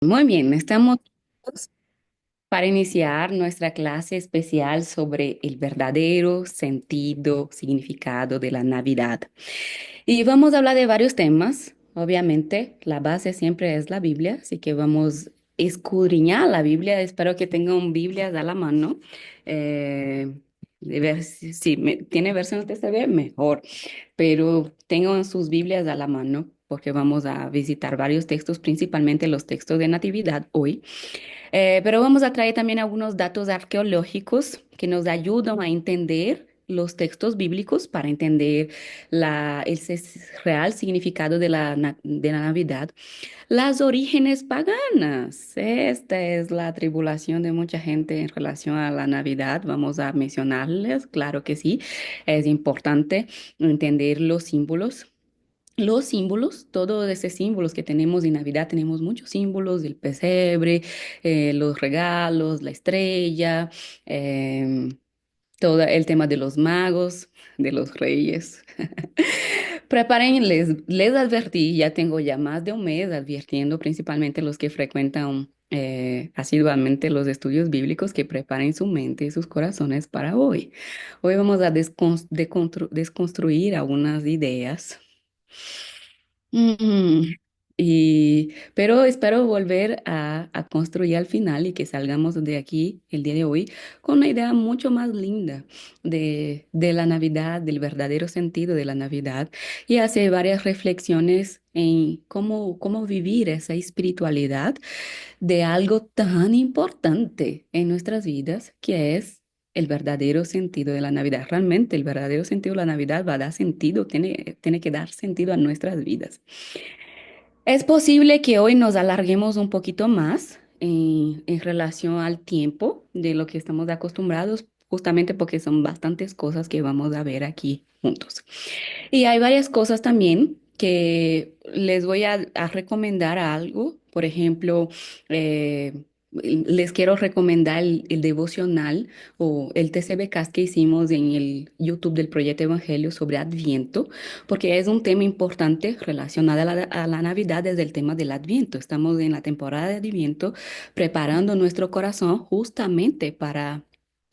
Muy bien, estamos listos para iniciar nuestra clase especial sobre el verdadero sentido, significado de la Navidad. Y vamos a hablar de varios temas. Obviamente, la base siempre es la Biblia, así que vamos a escudriñar la Biblia. Espero que tengan Biblias a la mano. Eh, de ver si tiene versión TCB, mejor, pero tengan sus Biblias a la mano porque vamos a visitar varios textos, principalmente los textos de Natividad hoy. Pero vamos a traer también algunos datos arqueológicos que nos ayudan a entender los textos bíblicos para entender real significado de de la Navidad. Las orígenes paganas. Esta es la tribulación de mucha gente en relación a la Navidad. Vamos a mencionarles, claro que sí. Es importante entender los símbolos. Los símbolos, todos esos símbolos que tenemos en Navidad, tenemos muchos símbolos, el pesebre, los regalos, la estrella, em, todo el tema de los magos, de los reyes. Preparen, les advertí, ya tengo ya más de un mes advirtiendo principalmente los que frecuentan asiduamente los estudios bíblicos que preparen su mente y sus corazones para hoy. Hoy vamos a desconstruir algunas ideas. Mm, pero espero volver a construir al final y que salgamos de aquí el día de hoy con una idea mucho más linda de la Navidad, del verdadero sentido de la Navidad y hacer varias reflexiones en cómo vivir esa espiritualidad de algo tan importante en nuestras vidas, que es el verdadero sentido de la Navidad. Realmente el verdadero sentido de la Navidad va a dar sentido, tiene que dar sentido a nuestras vidas. Es posible que hoy nos alarguemos un poquito más en relación al tiempo de lo que estamos acostumbrados, justamente porque son bastantes cosas que vamos a ver aquí juntos. Y hay varias cosas también que les voy a recomendar algo. Por ejemplo, eh, les quiero recomendar el devocional o el TCB Cast que hicimos en el YouTube del Proyecto Evangelio sobre Adviento, porque es un tema importante relacionado a a la Navidad desde el tema del Adviento. Estamos en la temporada de Adviento preparando nuestro corazón justamente para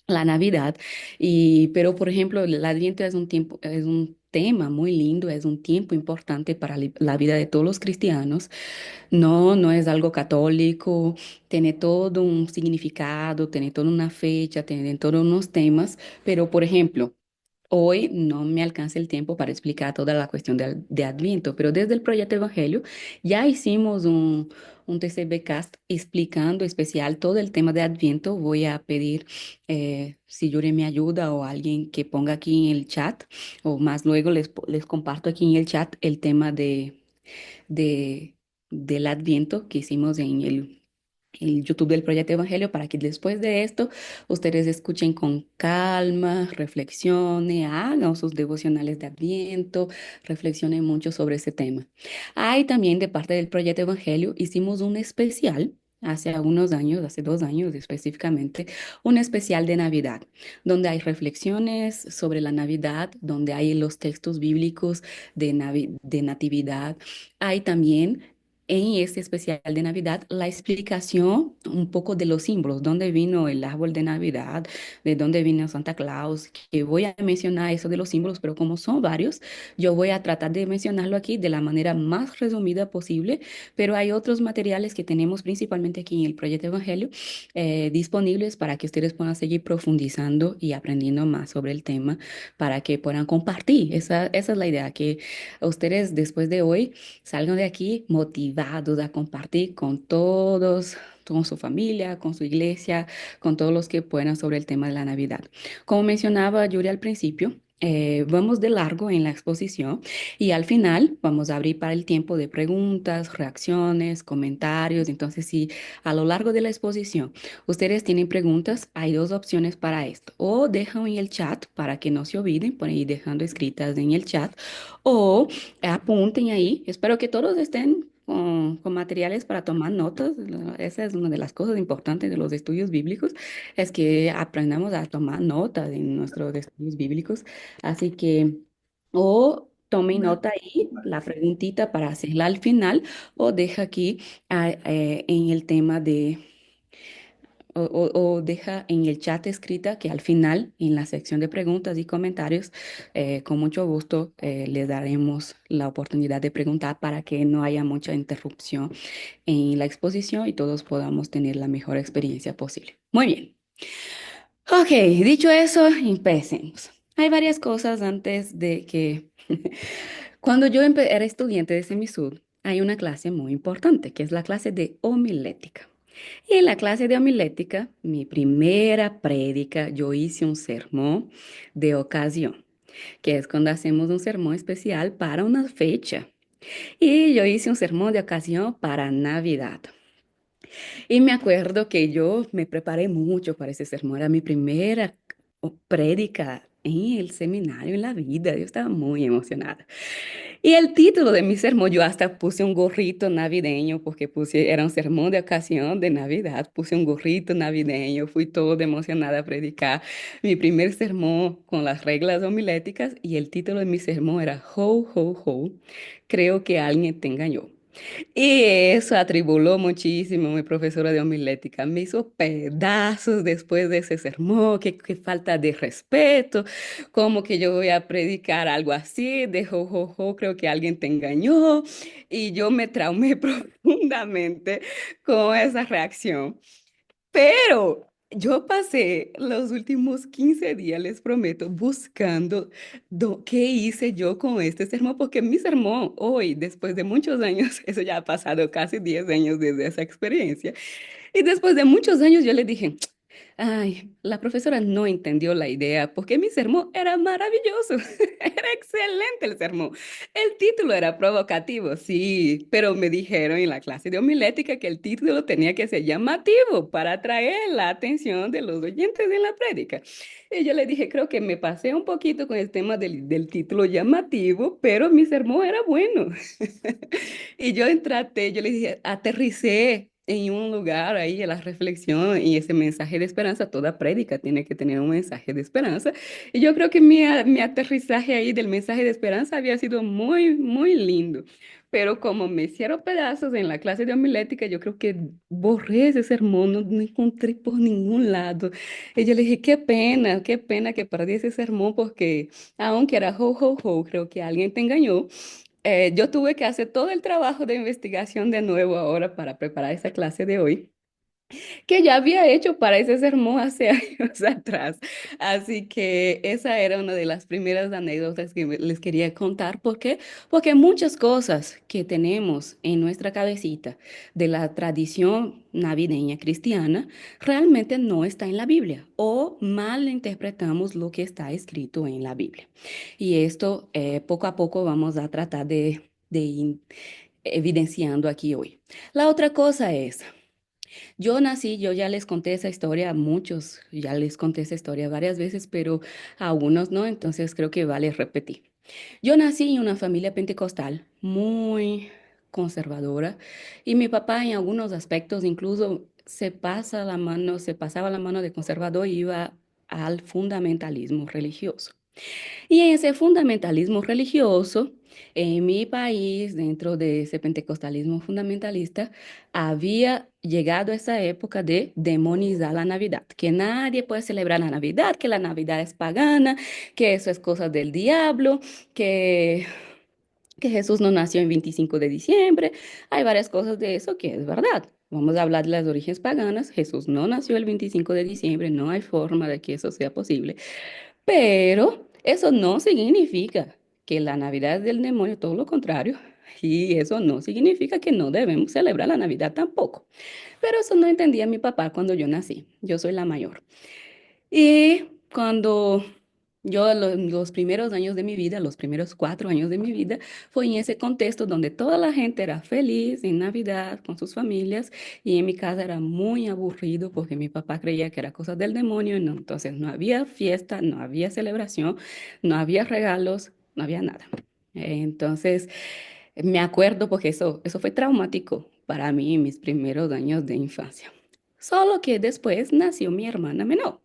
la Navidad. Pero, por ejemplo, el Adviento es un tiempo, es un tema muy lindo, es un tiempo importante para la vida de todos los cristianos. No es algo católico, tiene todo un significado, tiene toda una fecha, tiene todos unos temas, pero, por ejemplo, hoy no me alcanza el tiempo para explicar toda la cuestión de Adviento, pero desde el Proyecto Evangelio ya hicimos un TCB Cast explicando especial todo el tema de Adviento. Voy a pedir si Yuri me ayuda o alguien que ponga aquí en el chat, o más luego les comparto aquí en el chat el tema de, del Adviento que hicimos en el YouTube del Proyecto Evangelio para que después de esto ustedes escuchen con calma, reflexionen, hagan sus devocionales de Adviento, reflexionen mucho sobre ese tema. Hay también de parte del Proyecto Evangelio, hicimos un especial. Hace algunos años, hace 2 años específicamente, un especial de Navidad, donde hay reflexiones sobre la Navidad, donde hay los textos bíblicos de Natividad. Hay también en este especial de Navidad la explicación un poco de los símbolos, dónde vino el árbol de Navidad, de dónde vino Santa Claus, que voy a mencionar eso de los símbolos, pero como son varios, yo voy a tratar de mencionarlo aquí de la manera más resumida posible, pero hay otros materiales que tenemos principalmente aquí en el Proyecto Evangelio disponibles para que ustedes puedan seguir profundizando y aprendiendo más sobre el tema, para que puedan compartir. Esa es la idea, que ustedes después de hoy salgan de aquí motivados a compartir con todos, con su familia, con su iglesia, con todos los que puedan sobre el tema de la Navidad. Como mencionaba Yuri al principio, vamos de largo en la exposición y al final vamos a abrir para el tiempo de preguntas, reacciones, comentarios. Entonces, si a lo largo de la exposición ustedes tienen preguntas, hay dos opciones para esto. O dejan en el chat para que no se olviden, por ahí dejando escritas en el chat, o apunten ahí. Espero que todos estén con materiales para tomar notas. Esa es una de las cosas importantes de los estudios bíblicos, es que aprendamos a tomar notas en nuestros estudios bíblicos. Así que, o Tome nota ahí, la preguntita para hacerla al final o deja aquí en el tema de, o deja en el chat escrita que al final, en la sección de preguntas y comentarios, con mucho gusto le daremos la oportunidad de preguntar para que no haya mucha interrupción en la exposición y todos podamos tener la mejor experiencia posible. Muy bien. Ok, dicho eso, empecemos. Hay varias cosas antes de que... Cuando yo era estudiante de Semisud, hay una clase muy importante, que es la clase de homilética. Y en la clase de homilética, mi primera prédica, yo hice un sermón de ocasión, que es cuando hacemos un sermón especial para una fecha. Y yo hice un sermón de ocasión para Navidad. Y me acuerdo que yo me preparé mucho para ese sermón. Era mi primera prédica en el seminario, en la vida. Yo estaba muy emocionada. Y el título de mi sermón, yo hasta puse un gorrito navideño, porque era un sermón de ocasión de Navidad. Puse un gorrito navideño, fui toda emocionada a predicar mi primer sermón con las reglas homiléticas. Y el título de mi sermón era Ho, ho, ho. Creo que alguien te engañó. Y eso atribuló muchísimo a mi profesora de homilética. Me hizo pedazos después de ese sermón, qué falta de respeto, como que yo voy a predicar algo así, de jo, jo, jo, creo que alguien te engañó. Y yo me traumé profundamente con esa reacción. Pero yo pasé los últimos 15 días, les prometo, buscando qué hice yo con este sermón, porque mi sermón hoy, después de muchos años, eso ya ha pasado casi 10 años desde esa experiencia, y después de muchos años yo le dije, ay, la profesora no entendió la idea porque mi sermón era maravilloso, era excelente el sermón. El título era provocativo, sí, pero me dijeron en la clase de homilética que el título tenía que ser llamativo para atraer la atención de los oyentes en la prédica. Y yo le dije, creo que me pasé un poquito con el tema del título llamativo, pero mi sermón era bueno. Y yo traté, yo le dije, aterricé en un lugar ahí en la reflexión y ese mensaje de esperanza, toda prédica tiene que tener un mensaje de esperanza. Y yo creo que mi aterrizaje ahí del mensaje de esperanza había sido muy, muy lindo. Pero como me hicieron pedazos en la clase de homilética, yo creo que borré ese sermón, no encontré por ningún lado. Y yo le dije, qué pena que perdí ese sermón porque aunque era ho, ho, ho, creo que alguien te engañó. Yo tuve que hacer todo el trabajo de investigación de nuevo ahora para preparar esa clase de hoy que ya había hecho para ese sermón hace años atrás. Así que esa era una de las primeras anécdotas que les quería contar. ¿Por qué? Porque muchas cosas que tenemos en nuestra cabecita de la tradición navideña cristiana realmente no está en la Biblia o mal interpretamos lo que está escrito en la Biblia. Y esto poco a poco vamos a tratar de ir evidenciando aquí hoy. La otra cosa es... Yo nací, yo ya les conté esa historia a muchos, ya les conté esa historia varias veces, pero a unos no, entonces creo que vale repetir. Yo nací en una familia pentecostal muy conservadora y mi papá en algunos aspectos incluso se pasaba la mano de conservador y iba al fundamentalismo religioso. Y en ese fundamentalismo religioso, en mi país, dentro de ese pentecostalismo fundamentalista, había llegado esa época de demonizar la Navidad, que nadie puede celebrar la Navidad, que la Navidad es pagana, que eso es cosa del diablo, que, que Jesús no nació en 25 de diciembre. Hay varias cosas de eso que es verdad. Vamos a hablar de las orígenes paganas. Jesús no nació el 25 de diciembre, no hay forma de que eso sea posible. Pero eso no significa que la Navidad es del demonio, todo lo contrario. Y eso no significa que no debemos celebrar la Navidad tampoco. Pero eso no entendía mi papá cuando yo nací. Yo soy la mayor. Y cuando yo los primeros años de mi vida, los primeros 4 años de mi vida, fue en ese contexto donde toda la gente era feliz en Navidad con sus familias y en mi casa era muy aburrido porque mi papá creía que era cosa del demonio, no, entonces no había fiesta, no había celebración, no había regalos, no había nada. Entonces me acuerdo porque eso fue traumático para mí en mis primeros años de infancia. Solo que después nació mi hermana menor.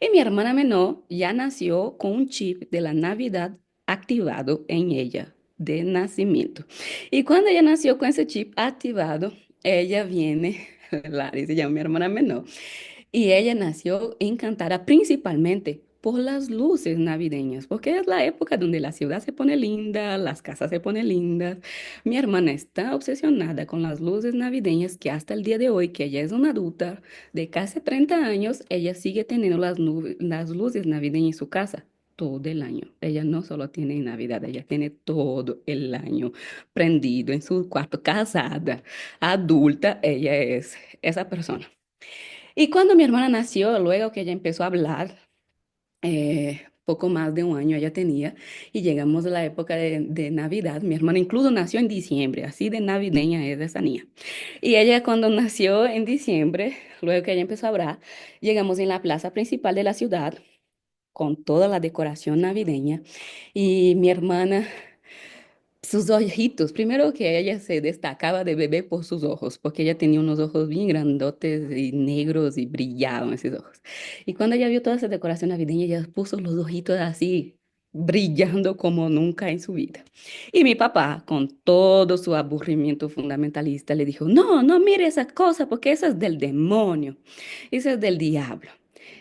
Y mi hermana menor ya nació con un chip de la Navidad activado en ella de nacimiento. Y cuando ella nació con ese chip activado, ella viene, Larry se llama mi hermana menor, y ella nació encantada principalmente por las luces navideñas, porque es la época donde la ciudad se pone linda, las casas se ponen lindas. Mi hermana está obsesionada con las luces navideñas que hasta el día de hoy, que ella es una adulta de casi 30 años, ella sigue teniendo las luces navideñas en su casa. Todo el año. Ella no solo tiene en Navidad, ella tiene todo el año prendido en su cuarto, casada, adulta, ella es esa persona. Y cuando mi hermana nació, luego que ella empezó a hablar, poco más de un año ella tenía, y llegamos a la época de Navidad, mi hermana incluso nació en diciembre, así de navideña es esa niña. Y ella cuando nació en diciembre, luego que ella empezó a hablar, llegamos en la plaza principal de la ciudad con toda la decoración navideña, y mi hermana sus ojitos, primero que ella se destacaba de bebé por sus ojos, porque ella tenía unos ojos bien grandotes y negros y brillaban esos ojos. Y cuando ella vio toda esa decoración navideña, ella puso los ojitos así, brillando como nunca en su vida. Y mi papá, con todo su aburrimiento fundamentalista, le dijo, no, no mire esa cosa, porque eso es del demonio, eso es del diablo.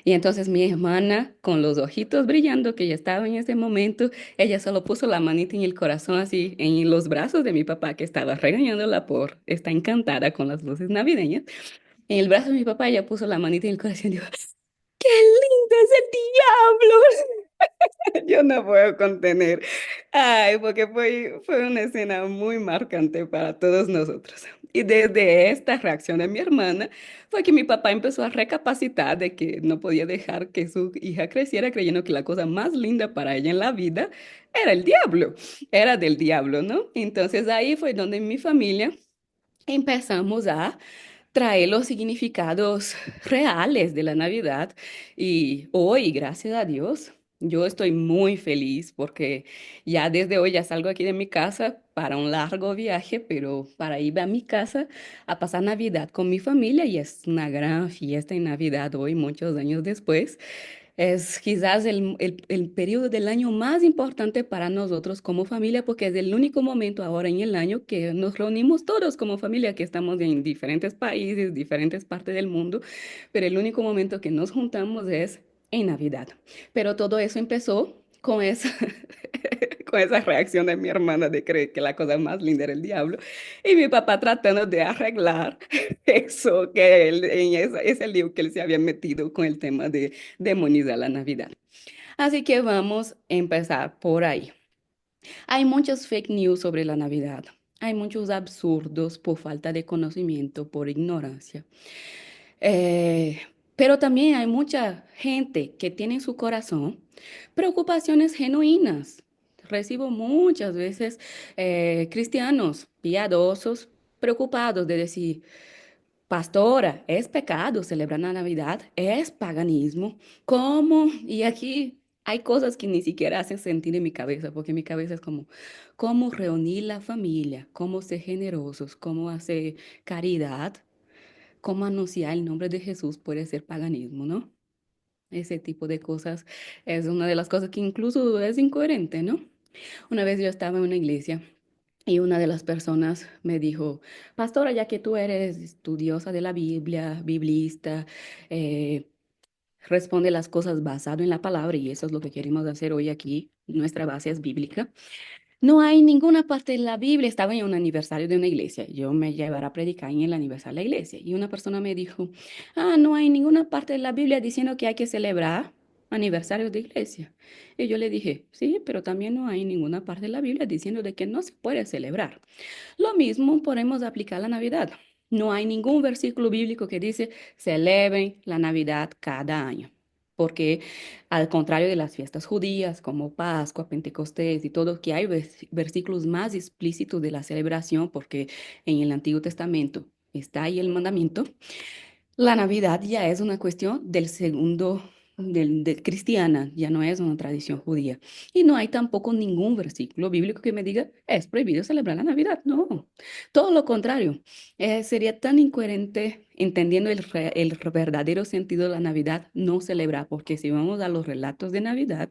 Y entonces mi hermana, con los ojitos brillando que ya estaba en ese momento, ella solo puso la manita en el corazón, así, en los brazos de mi papá, que estaba regañándola por estar encantada con las luces navideñas. En el brazo de mi papá, ella puso la manita en el corazón y dijo, ¡qué lindo es el diablo! Yo no puedo contener. Ay, porque fue una escena muy marcante para todos nosotros. Y desde esta reacción de mi hermana fue que mi papá empezó a recapacitar de que no podía dejar que su hija creciera creyendo que la cosa más linda para ella en la vida era el diablo, era del diablo, ¿no? Entonces ahí fue donde en mi familia empezamos a trae los significados reales de la Navidad. Y hoy, gracias a Dios, yo estoy muy feliz porque ya desde hoy ya salgo aquí de mi casa para un largo viaje, pero para ir a mi casa a pasar Navidad con mi familia y es una gran fiesta en Navidad hoy, muchos años después. Es quizás el periodo del año más importante para nosotros como familia porque es el único momento ahora en el año que nos reunimos todos como familia, que estamos en diferentes países, diferentes partes del mundo, pero el único momento que nos juntamos es en Navidad. Pero todo eso empezó con esa, con esa reacción de mi hermana de creer que la cosa más linda era el diablo y mi papá tratando de arreglar eso, que él, ese lío que él se había metido con el tema de demonizar la Navidad. Así que vamos a empezar por ahí. Hay muchos fake news sobre la Navidad. Hay muchos absurdos por falta de conocimiento, por ignorancia. Eh, pero también hay mucha gente que tiene en su corazón preocupaciones genuinas. Recibo muchas veces cristianos piadosos preocupados de decir, pastora, es pecado celebrar la Navidad, es paganismo. ¿Cómo? Y aquí hay cosas que ni siquiera hacen sentir en mi cabeza, porque mi cabeza es como, ¿cómo reunir la familia? ¿Cómo ser generosos? ¿Cómo hacer caridad? ¿Cómo anunciar el nombre de Jesús puede ser paganismo, ¿no? Ese tipo de cosas es una de las cosas que incluso es incoherente, ¿no? Una vez yo estaba en una iglesia y una de las personas me dijo, pastora, ya que tú eres estudiosa de la Biblia, biblista, eh, responde las cosas basado en la palabra y eso es lo que queremos hacer hoy aquí. Nuestra base es bíblica. No hay ninguna parte de la Biblia. Estaba en un aniversario de una iglesia. Yo me llevara a predicar en el aniversario de la iglesia. Y una persona me dijo, no hay ninguna parte de la Biblia diciendo que hay que celebrar aniversario de iglesia. Y yo le dije, sí, pero también no hay ninguna parte de la Biblia diciendo de que no se puede celebrar. Lo mismo podemos aplicar a la Navidad. No hay ningún versículo bíblico que dice celebren la Navidad cada año. Porque al contrario de las fiestas judías como Pascua, Pentecostés y todo, que hay versículos más explícitos de la celebración, porque en el Antiguo Testamento está ahí el mandamiento, la Navidad ya es una cuestión del segundo, del cristiana, ya no es una tradición judía. Y no hay tampoco ningún versículo bíblico que me diga, es prohibido celebrar la Navidad. No, todo lo contrario. Sería tan incoherente entendiendo el verdadero sentido de la Navidad no celebrar, porque si vamos a los relatos de Navidad,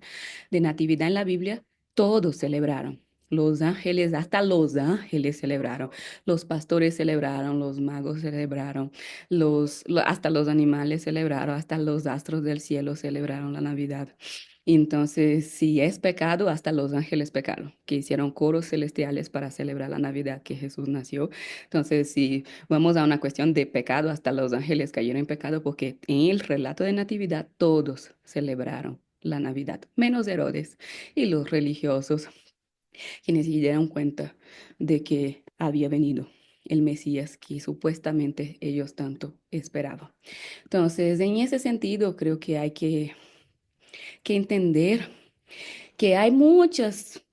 de Natividad en la Biblia, Todos celebraron. Los ángeles, hasta los ángeles celebraron. Los pastores celebraron, los magos celebraron, hasta los animales celebraron, hasta los astros del cielo celebraron la Navidad. Entonces, si es pecado, hasta los ángeles pecaron, que hicieron coros celestiales para celebrar la Navidad que Jesús nació. Entonces, si vamos a una cuestión de pecado, hasta los ángeles cayeron en pecado porque en el relato de Natividad todos celebraron la Navidad, menos Herodes y los religiosos, quienes se dieron cuenta de que había venido el Mesías que supuestamente ellos tanto esperaban. Entonces, en ese sentido, creo que hay que entender que hay muchas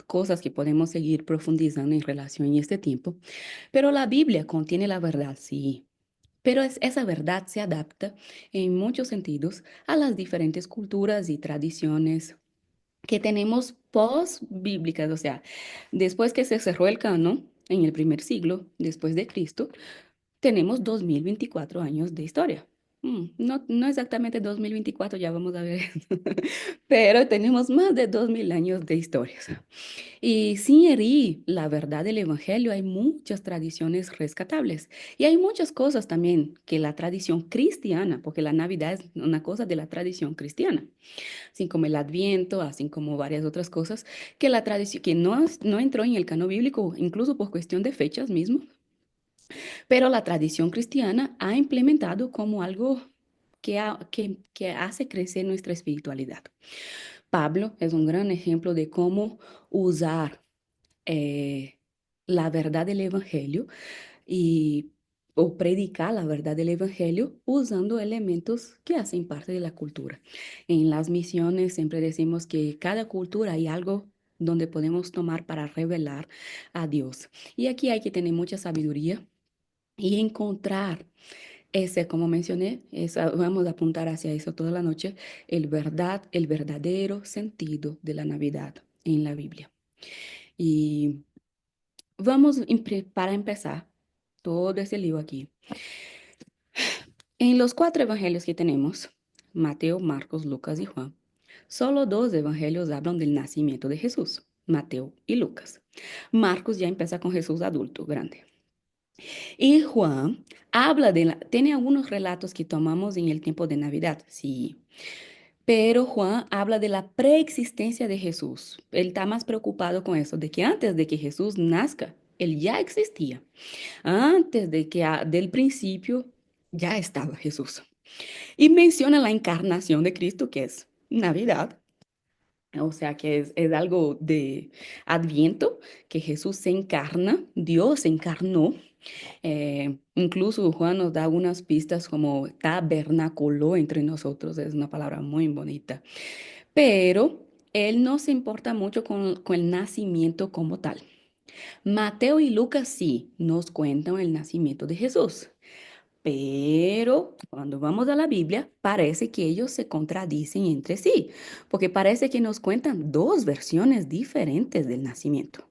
cosas que podemos seguir profundizando en relación a este tiempo, pero la Biblia contiene la verdad, sí. Pero esa verdad se adapta en muchos sentidos a las diferentes culturas y tradiciones que tenemos post-bíblicas, o sea, después que se cerró el canon en el primer siglo después de Cristo, tenemos 2024 años de historia. No, no exactamente 2024, ya vamos a ver, pero tenemos más de 2000 años de historias. Y sin herir la verdad del Evangelio, hay muchas tradiciones rescatables. Y hay muchas cosas también que la tradición cristiana, porque la Navidad es una cosa de la tradición cristiana, así como el Adviento, así como varias otras cosas, que la tradición, que no entró en el canon bíblico, incluso por cuestión de fechas mismo, pero la tradición cristiana ha implementado como algo que hace crecer nuestra espiritualidad. Pablo es un gran ejemplo de cómo usar eh, la verdad del Evangelio y o predicar la verdad del Evangelio usando elementos que hacen parte de la cultura. En las misiones siempre decimos que cada cultura hay algo donde podemos tomar para revelar a Dios. Y aquí hay que tener mucha sabiduría y encontrar ese, como mencioné, vamos a apuntar hacia eso toda la noche, el verdadero sentido de la Navidad en la Biblia. Y para empezar todo ese libro aquí. En los cuatro evangelios que tenemos, Mateo, Marcos, Lucas y Juan, solo dos evangelios hablan del nacimiento de Jesús, Mateo y Lucas. Marcos ya empieza con Jesús adulto, grande. Y Juan tiene algunos relatos que tomamos en el tiempo de Navidad, sí, pero Juan habla de la preexistencia de Jesús. Él está más preocupado con eso, de que antes de que Jesús nazca, él ya existía. Antes de que del principio ya estaba Jesús. Y menciona la encarnación de Cristo, que es Navidad. O sea, que es algo de Adviento, que Jesús se encarna, Dios se encarnó. Incluso Juan nos da unas pistas como tabernaculó entre nosotros, es una palabra muy bonita. Pero él no se importa mucho con el nacimiento como tal. Mateo y Lucas sí nos cuentan el nacimiento de Jesús. Pero cuando vamos a la Biblia, parece que ellos se contradicen entre sí, porque parece que nos cuentan dos versiones diferentes del nacimiento.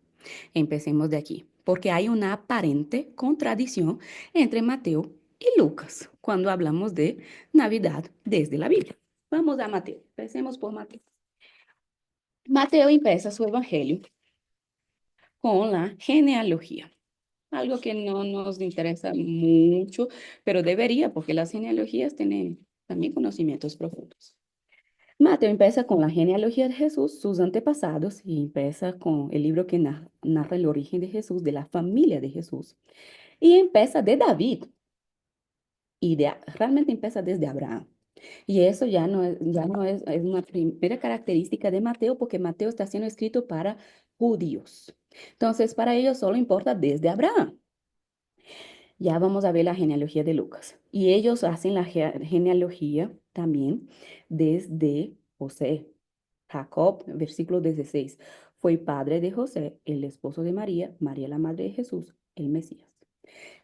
Empecemos de aquí, porque hay una aparente contradicción entre Mateo y Lucas cuando hablamos de Navidad desde la Biblia. Vamos a Mateo, empecemos por Mateo. Mateo empieza su evangelio con la genealogía. Algo que no nos interesa mucho, pero debería, porque las genealogías tienen también conocimientos profundos. Mateo empieza con la genealogía de Jesús, sus antepasados, y empieza con el libro que narra el origen de Jesús, de la familia de Jesús. Y empieza de David, realmente empieza desde Abraham. Y eso es una primera característica de Mateo, porque Mateo está siendo escrito para judíos. Entonces, para ellos solo importa desde Abraham. Ya vamos a ver la genealogía de Lucas. Y ellos hacen la genealogía también desde José. Jacob, versículo 16, fue padre de José, el esposo de María, María la madre de Jesús, el Mesías.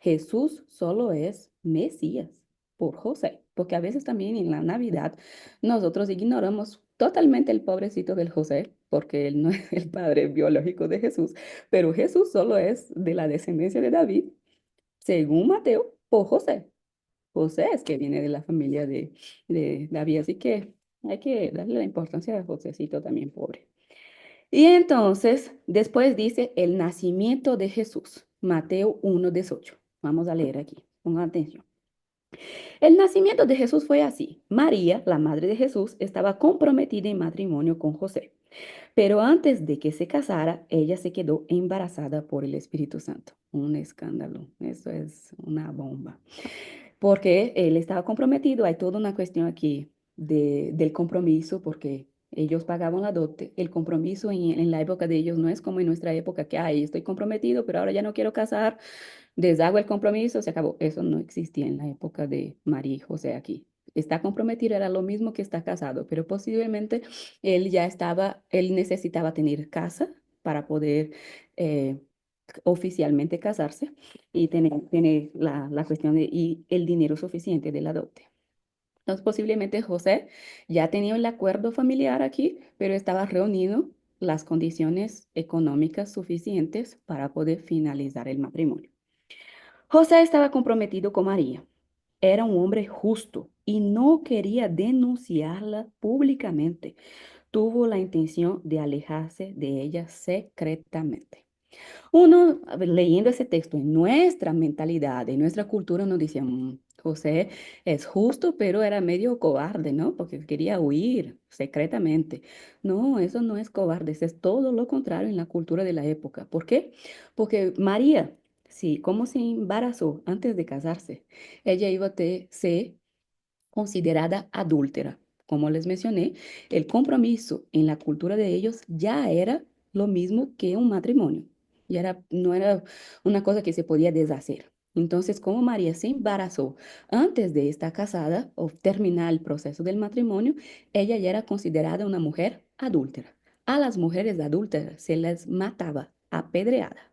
Jesús solo es Mesías por José, porque a veces también en la Navidad nosotros ignoramos totalmente el pobrecito del José, porque él no es el padre biológico de Jesús, pero Jesús solo es de la descendencia de David según Mateo, por José. José es que viene de la familia de David, así que hay que darle la importancia a Josécito también, pobre. Y entonces, después dice el nacimiento de Jesús, Mateo 1:18. Vamos a leer aquí, pongan atención. El nacimiento de Jesús fue así. María, la madre de Jesús, estaba comprometida en matrimonio con José, pero antes de que se casara, ella se quedó embarazada por el Espíritu Santo. Un escándalo, eso es una bomba. Porque él estaba comprometido, hay toda una cuestión aquí del compromiso, porque ellos pagaban la dote. El compromiso en la época de ellos no es como en nuestra época, que, ay, estoy comprometido, pero ahora ya no quiero casar, deshago el compromiso, se acabó. Eso no existía en la época de María y José aquí. Está comprometido era lo mismo que está casado, pero posiblemente él necesitaba tener casa para poder eh, oficialmente casarse y tener la cuestión y el dinero suficiente de la dote. Entonces, posiblemente José ya tenía el acuerdo familiar aquí, pero estaba reunido las condiciones económicas suficientes para poder finalizar el matrimonio. José estaba comprometido con María. Era un hombre justo y no quería denunciarla públicamente. Tuvo la intención de alejarse de ella secretamente. Uno, a ver, leyendo ese texto en nuestra mentalidad, en nuestra cultura, uno dice, José es justo, pero era medio cobarde, ¿no? Porque quería huir secretamente. No, eso no es cobarde, eso es todo lo contrario en la cultura de la época. ¿Por qué? Porque María, sí, como se embarazó antes de casarse, ella iba a ser considerada adúltera. Como les mencioné, el compromiso en la cultura de ellos ya era lo mismo que un matrimonio. No era una cosa que se podía deshacer. Entonces, como María se embarazó antes de estar casada o terminar el proceso del matrimonio, ella ya era considerada una mujer adúltera. A las mujeres adúlteras se les mataba apedreada.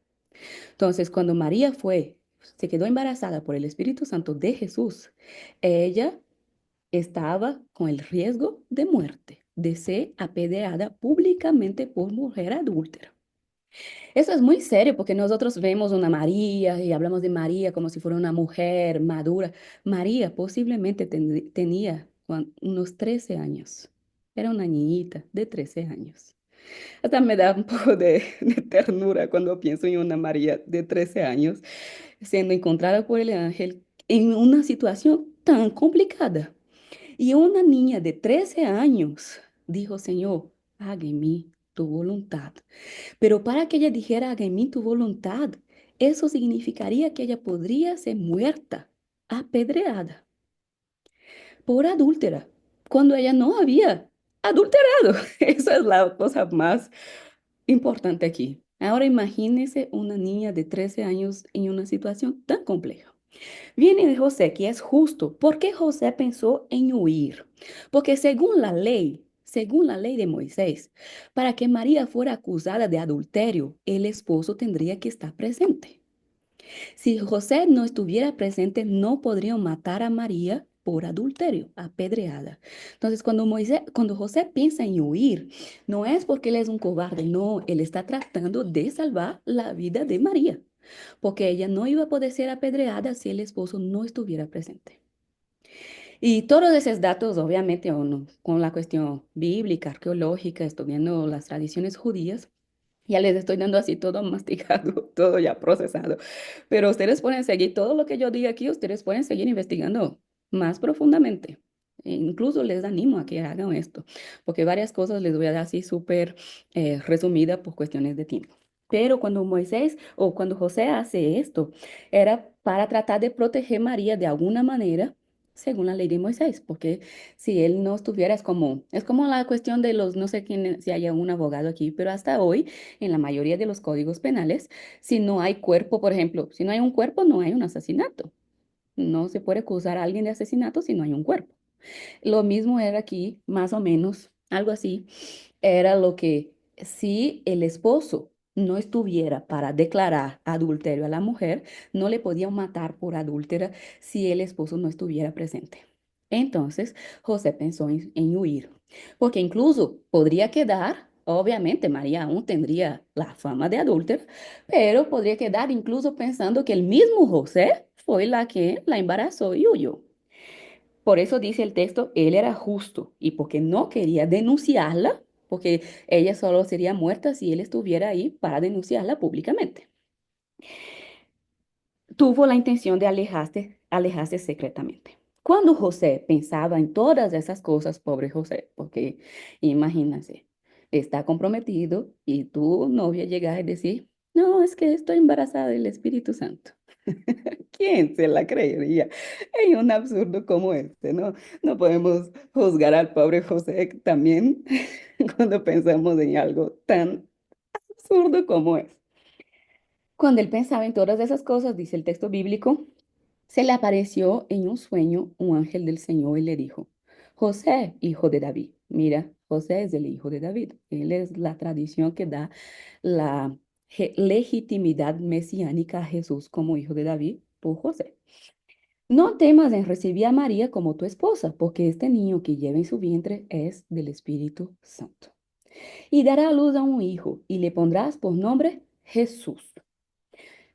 Entonces, cuando se quedó embarazada por el Espíritu Santo de Jesús, ella estaba con el riesgo de muerte, de ser apedreada públicamente por mujer adúltera. Eso es muy serio porque nosotros vemos una María y hablamos de María como si fuera una mujer madura. María posiblemente tenía unos 13 años. Era una niñita de 13 años. Hasta me da un poco de ternura cuando pienso en una María de 13 años siendo encontrada por el ángel en una situación tan complicada. Y una niña de 13 años dijo, Señor, haga en mí tu voluntad. Pero para que ella dijera, haga en mí tu voluntad, eso significaría que ella podría ser muerta, apedreada, por adúltera, cuando ella no había adulterado. Esa es la cosa más importante aquí. Ahora imagínese una niña de 13 años en una situación tan compleja. Viene de José, que es justo. ¿Por qué José pensó en huir? Porque según la ley de Moisés, para que María fuera acusada de adulterio, el esposo tendría que estar presente. Si José no estuviera presente, no podrían matar a María por adulterio, apedreada. Entonces, cuando José piensa en huir, no es porque él es un cobarde, no, él está tratando de salvar la vida de María porque ella no iba a poder ser apedreada si el esposo no estuviera presente. Y todos esos datos, obviamente, con la cuestión bíblica, arqueológica, estudiando las tradiciones judías, ya les estoy dando así todo masticado, todo ya procesado. Pero ustedes pueden seguir todo lo que yo diga aquí, ustedes pueden seguir investigando más profundamente. E incluso les animo a que hagan esto, porque varias cosas les voy a dar así súper resumida por cuestiones de tiempo. Pero cuando Moisés o cuando José hace esto, era para tratar de proteger a María de alguna manera, según la ley de Moisés, porque si él no estuviera, es como la cuestión de los, no sé quién, si haya un abogado aquí, pero hasta hoy, en la mayoría de los códigos penales, si no hay cuerpo, por ejemplo, si no hay un cuerpo, no hay un asesinato. No se puede acusar a alguien de asesinato si no hay un cuerpo. Lo mismo era aquí, más o menos, algo así. Era lo que si el esposo no estuviera para declarar adulterio a la mujer, no le podían matar por adúltera si el esposo no estuviera presente. Entonces, José pensó en huir, porque incluso podría quedar, obviamente María aún tendría la fama de adúltera, pero podría quedar incluso pensando que el mismo José fue la que la embarazó y huyó. Por eso dice el texto, él era justo y porque no quería denunciarla, porque ella solo sería muerta si él estuviera ahí para denunciarla públicamente. Tuvo la intención de alejarse secretamente. Cuando José pensaba en todas esas cosas, pobre José, porque imagínense, está comprometido y tu novia llega y decir, no, es que estoy embarazada del Espíritu Santo. ¿Quién se la creería? Es un absurdo como este, ¿no? No podemos juzgar al pobre José también cuando pensamos en algo tan absurdo como es. Cuando él pensaba en todas esas cosas, dice el texto bíblico, se le apareció en un sueño un ángel del Señor y le dijo, José, hijo de David. Mira, José es el hijo de David. Él es la tradición que da la legitimidad mesiánica a Jesús como hijo de David por José. No temas en recibir a María como tu esposa, porque este niño que lleva en su vientre es del Espíritu Santo. Y dará a luz a un hijo y le pondrás por nombre Jesús,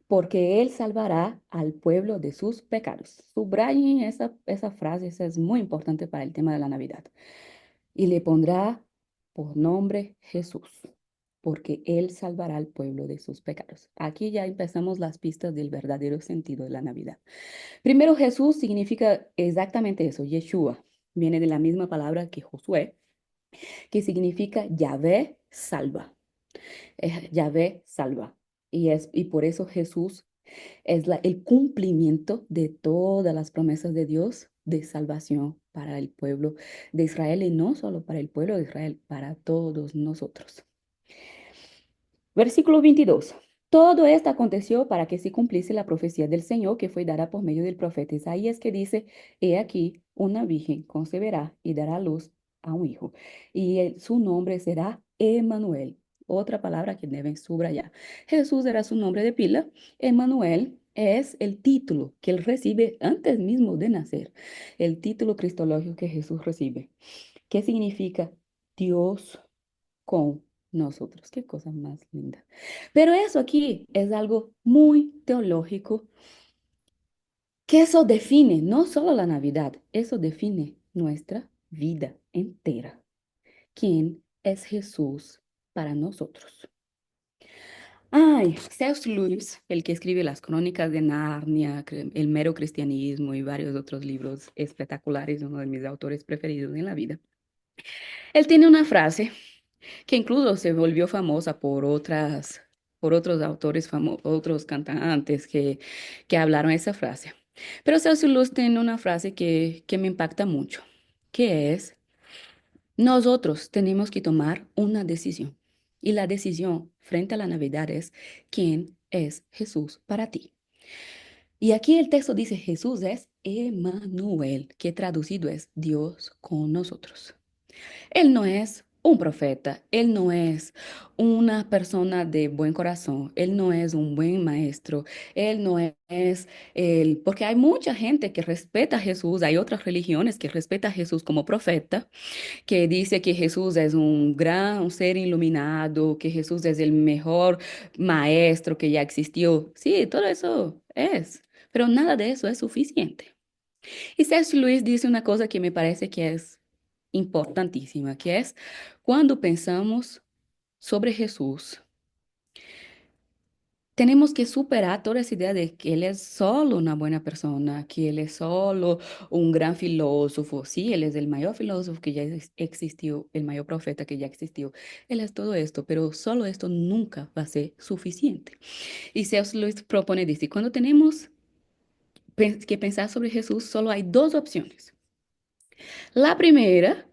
porque él salvará al pueblo de sus pecados. Subrayen esa frase, esa es muy importante para el tema de la Navidad. Y le pondrá por nombre Jesús, porque él salvará al pueblo de sus pecados. Aquí ya empezamos las pistas del verdadero sentido de la Navidad. Primero, Jesús significa exactamente eso, Yeshua. Viene de la misma palabra que Josué, que significa Yahvé salva. Yahvé salva. Y por eso Jesús es el cumplimiento de todas las promesas de Dios de salvación para el pueblo de Israel y no solo para el pueblo de Israel, para todos nosotros. Versículo 22. Todo esto aconteció para que se cumpliese la profecía del Señor que fue dada por medio del profeta Isaías, que dice, he aquí, una virgen concebirá y dará a luz a un hijo, y su nombre será Emmanuel. Otra palabra que deben subrayar. Jesús era su nombre de pila. Emmanuel es el título que él recibe antes mismo de nacer, el título cristológico que Jesús recibe. ¿Qué significa Dios con nosotros? Qué cosa más linda. Pero eso aquí es algo muy teológico, que eso define no solo la Navidad, eso define nuestra vida entera. ¿Quién es Jesús para nosotros? Ay, C.S. Lewis, el que escribe las Crónicas de Narnia, El mero cristianismo y varios otros libros espectaculares, uno de mis autores preferidos en la vida. Él tiene una frase que incluso se volvió famosa por otros autores, otros cantantes que hablaron esa frase. Pero C.S. Lewis tiene una frase que me impacta mucho, que es, nosotros tenemos que tomar una decisión. Y la decisión frente a la Navidad es, ¿quién es Jesús para ti? Y aquí el texto dice, Jesús es Emmanuel, que traducido es Dios con nosotros. Él no es un profeta, él no es una persona de buen corazón, él no es un buen maestro, él no es el, porque hay mucha gente que respeta a Jesús, hay otras religiones que respetan a Jesús como profeta, que dice que Jesús es un gran ser iluminado, que Jesús es el mejor maestro que ya existió. Sí, todo eso es, pero nada de eso es suficiente. Y C.S. Lewis dice una cosa que me parece que es importantísima, que es cuando pensamos sobre Jesús, tenemos que superar toda esa idea de que Él es solo una buena persona, que Él es solo un gran filósofo. Sí, Él es el mayor filósofo que ya existió, el mayor profeta que ya existió. Él es todo esto, pero solo esto nunca va a ser suficiente. Y C.S. Lewis propone, dice, cuando tenemos que pensar sobre Jesús, solo hay dos opciones. La primera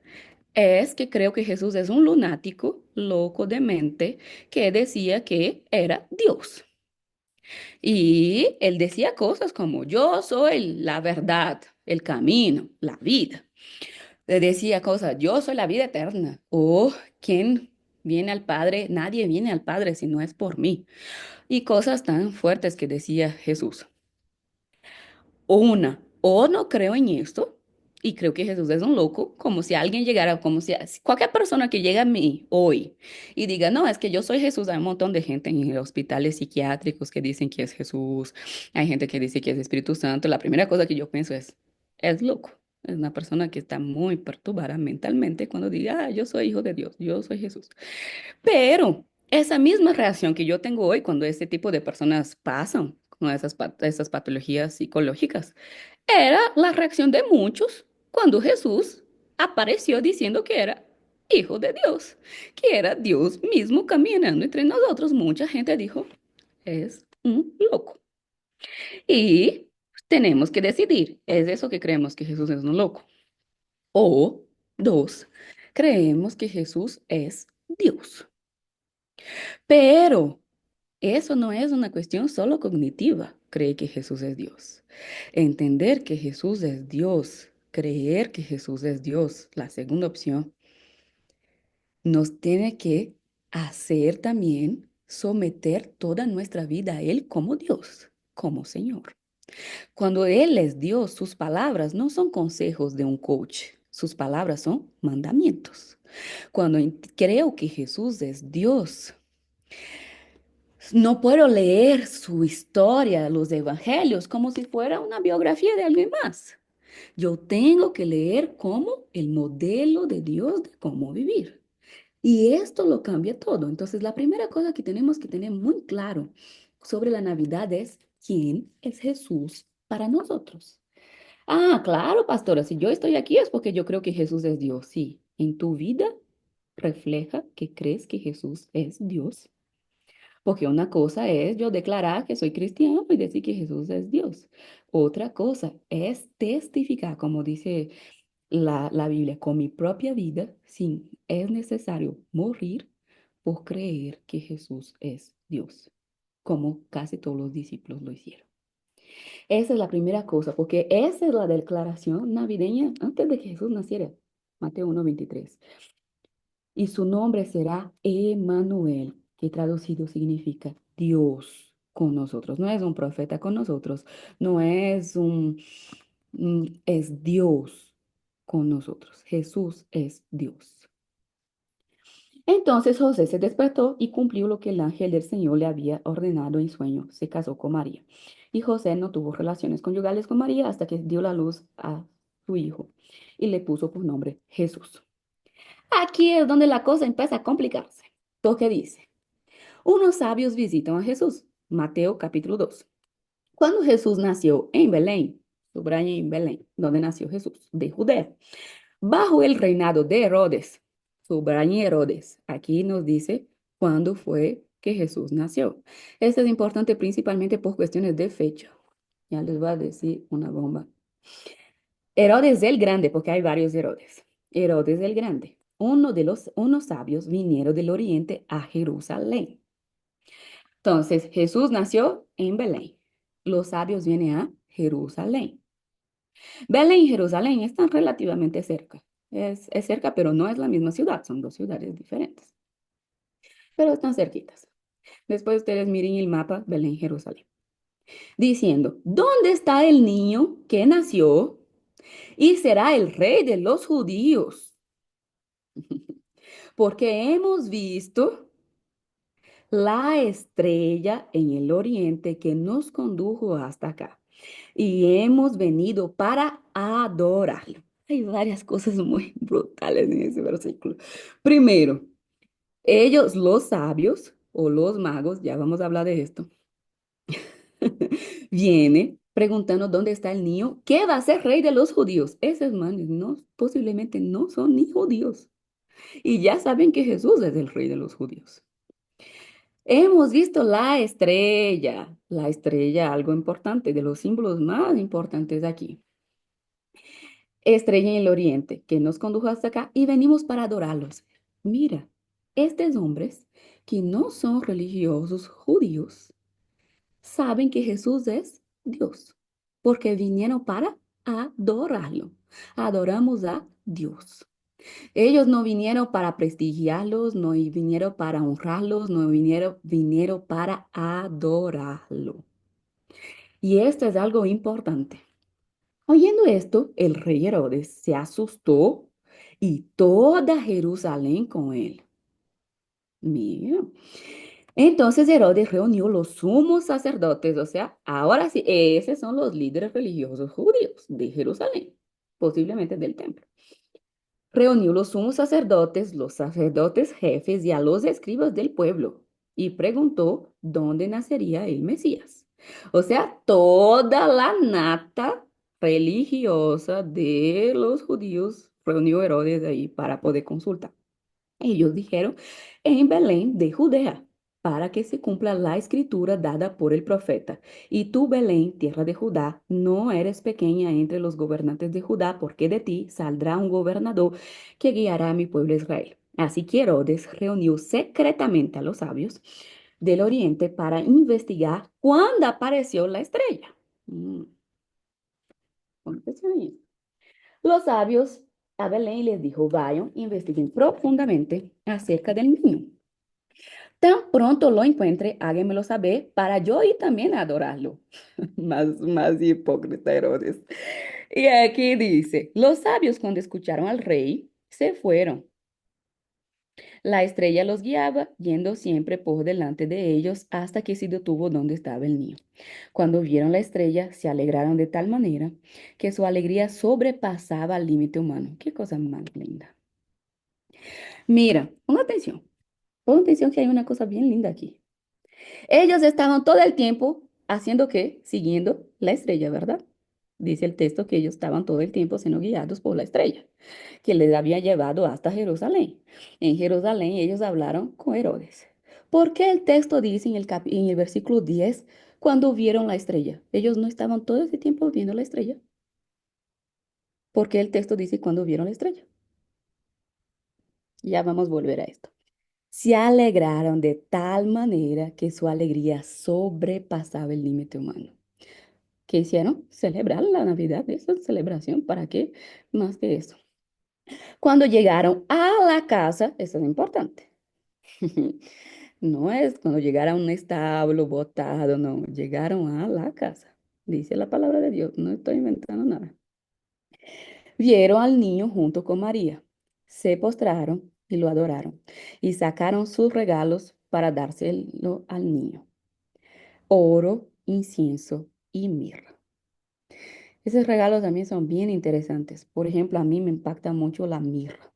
es que creo que Jesús es un lunático, loco de mente, que decía que era Dios. Y él decía cosas como, yo soy la verdad, el camino, la vida. Le decía cosas, yo soy la vida eterna. O, ¿quién viene al Padre? Nadie viene al Padre si no es por mí. Y cosas tan fuertes que decía Jesús. Una, o no creo en esto y creo que Jesús es un loco, como si alguien llegara, como si cualquier persona que llegue a mí hoy y diga, no, es que yo soy Jesús, hay un montón de gente en hospitales psiquiátricos que dicen que es Jesús, hay gente que dice que es Espíritu Santo, la primera cosa que yo pienso es loco, Es una persona que está muy perturbada mentalmente cuando diga, ah, yo soy hijo de Dios, yo soy Jesús. Pero esa misma reacción que yo tengo hoy cuando este tipo de personas pasan con esas patologías psicológicas, era la reacción de muchos cuando Jesús apareció diciendo que era hijo de Dios, que era Dios mismo caminando entre nosotros. Mucha gente dijo, es un loco. Y tenemos que decidir, ¿es eso que creemos que Jesús es un loco? O dos, creemos que Jesús es Dios. Pero eso no es una cuestión solo cognitiva, creer que Jesús es Dios. Entender que Jesús es Dios, creer que Jesús es Dios, la segunda opción, nos tiene que hacer también someter toda nuestra vida a Él como Dios, como Señor. Cuando Él es Dios, sus palabras no son consejos de un coach, sus palabras son mandamientos. Cuando creo que Jesús es Dios, no puedo leer su historia, los evangelios, como si fuera una biografía de alguien más. Yo tengo que leer como el modelo de Dios de cómo vivir. Y esto lo cambia todo. Entonces, la primera cosa que tenemos que tener muy claro sobre la Navidad es quién es Jesús para nosotros. Ah, claro, pastora, si yo estoy aquí es porque yo creo que Jesús es Dios. Sí, en tu vida refleja que crees que Jesús es Dios. Porque una cosa es yo declarar que soy cristiano y decir que Jesús es Dios. Otra cosa es testificar, como dice la Biblia, con mi propia vida, si es necesario morir por creer que Jesús es Dios, como casi todos los discípulos lo hicieron. Esa es la primera cosa, porque esa es la declaración navideña antes de que Jesús naciera. Mateo 1:23. Y su nombre será Emmanuel, que traducido significa Dios con nosotros. No es un profeta con nosotros, no es es Dios con nosotros. Jesús es Dios. Entonces José se despertó y cumplió lo que el ángel del Señor le había ordenado en sueño. Se casó con María. Y José no tuvo relaciones conyugales con María hasta que dio la luz a su hijo y le puso por nombre Jesús. Aquí es donde la cosa empieza a complicarse. Porque dice, unos sabios visitan a Jesús. Mateo capítulo 2. Cuando Jesús nació en Belén, subraya en Belén, donde nació Jesús, de Judea, bajo el reinado de Herodes, subraya Herodes. Aquí nos dice cuándo fue que Jesús nació. Esto es importante principalmente por cuestiones de fecha. Ya les voy a decir una bomba. Herodes el Grande, porque hay varios Herodes. Herodes el Grande. Unos sabios vinieron del oriente a Jerusalén. Entonces, Jesús nació en Belén. Los sabios vienen a Jerusalén. Belén y Jerusalén están relativamente cerca. Es cerca, pero no es la misma ciudad. Son dos ciudades diferentes. Pero están cerquitas. Después ustedes miren el mapa Belén, Jerusalén. Diciendo, ¿dónde está el niño que nació y será el rey de los judíos? Porque hemos visto la estrella en el oriente que nos condujo hasta acá y hemos venido para adorarlo. Hay varias cosas muy brutales en ese versículo. Primero, ellos, los sabios o los magos, ya vamos a hablar de esto, viene preguntando dónde está el niño, ¿qué va a ser rey de los judíos? Esos manes no, posiblemente no son ni judíos y ya saben que Jesús es el rey de los judíos. Hemos visto la estrella, algo importante, de los símbolos más importantes aquí. Estrella en el oriente, que nos condujo hasta acá y venimos para adorarlos. Mira, estos hombres que no son religiosos judíos saben que Jesús es Dios, porque vinieron para adorarlo. Adoramos a Dios. Ellos no vinieron para prestigiarlos, no vinieron para honrarlos, no vinieron para adorarlo. Y esto es algo importante. Oyendo esto, el rey Herodes se asustó y toda Jerusalén con él. Mira. Entonces Herodes reunió los sumos sacerdotes, o sea, ahora sí, esos son los líderes religiosos judíos de Jerusalén. posiblemente del templo. Reunió los sumos sacerdotes, los sacerdotes jefes y a los escribas del pueblo y preguntó dónde nacería el Mesías. O sea, toda la nata religiosa de los judíos reunió Herodes ahí para poder consultar. Ellos dijeron, en Belén de Judea, para que se cumpla la escritura dada por el profeta. Y tú, Belén, tierra de Judá, no eres pequeña entre los gobernantes de Judá, porque de ti saldrá un gobernador que guiará a mi pueblo Israel. Así que Herodes reunió secretamente a los sabios del oriente para investigar cuándo apareció la estrella. Pon atención ahí. Los sabios a Belén les dijo, vayan, investiguen profundamente acerca del niño. Tan pronto lo encuentre, háganmelo saber para yo ir también a adorarlo. Más hipócrita Herodes. Y aquí dice, los sabios cuando escucharon al rey, se fueron. La estrella los guiaba, yendo siempre por delante de ellos hasta que se detuvo donde estaba el niño. Cuando vieron la estrella, se alegraron de tal manera que su alegría sobrepasaba el límite humano. Qué cosa más linda. Mira, pon atención que hay una cosa bien linda aquí. Ellos estaban todo el tiempo haciendo qué? Siguiendo la estrella, ¿verdad? Dice el texto que ellos estaban todo el tiempo siendo guiados por la estrella, que les había llevado hasta Jerusalén. En Jerusalén ellos hablaron con Herodes. ¿Por qué el texto dice en el versículo 10 cuando vieron la estrella? Ellos no estaban todo ese tiempo viendo la estrella. ¿Por qué el texto dice cuando vieron la estrella? Ya vamos a volver a esto. Se alegraron de tal manera que su alegría sobrepasaba el límite humano. ¿Qué hicieron? Celebrar la Navidad, esa es celebración. ¿Para qué? Más que eso. Cuando llegaron a la casa, eso es importante. No es cuando llegaron a un establo botado, no, llegaron a la casa. Dice la palabra de Dios, no estoy inventando nada. Vieron al niño junto con María, se postraron y lo adoraron y sacaron sus regalos para dárselo al niño: oro, incienso y mirra. Esos regalos también son bien interesantes. Por ejemplo, a mí me impacta mucho la mirra,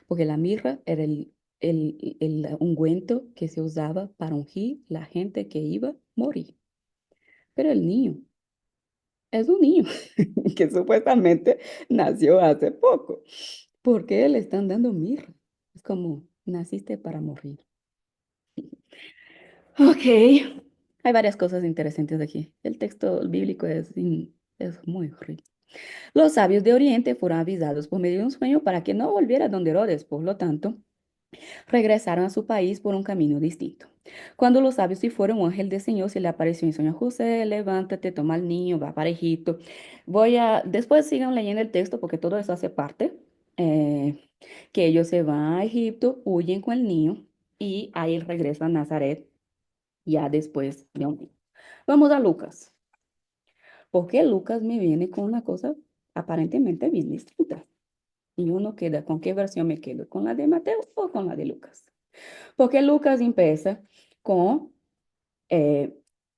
porque la mirra era el ungüento que se usaba para ungir la gente que iba a morir. Pero el niño es un niño que supuestamente nació hace poco. ¿Por qué le están dando mirra? Es como, naciste para morir. Ok, hay varias cosas interesantes aquí. El texto bíblico es muy rico. Los sabios de Oriente fueron avisados por medio de un sueño para que no volviera donde Herodes. Por lo tanto, regresaron a su país por un camino distinto. Cuando los sabios se fueron, un ángel del Señor se le apareció en sueño a José: levántate, toma al niño, va para Egipto. Después sigan leyendo el texto porque todo eso hace parte. eh, que ellos se van a Egipto, huyen con el niño y ahí regresan a Nazaret ya después de un tiempo. Vamos a Lucas, porque Lucas me viene con una cosa aparentemente bien distinta. Y uno queda, ¿con qué versión me quedo? ¿Con la de Mateo o con la de Lucas? Porque Lucas empieza con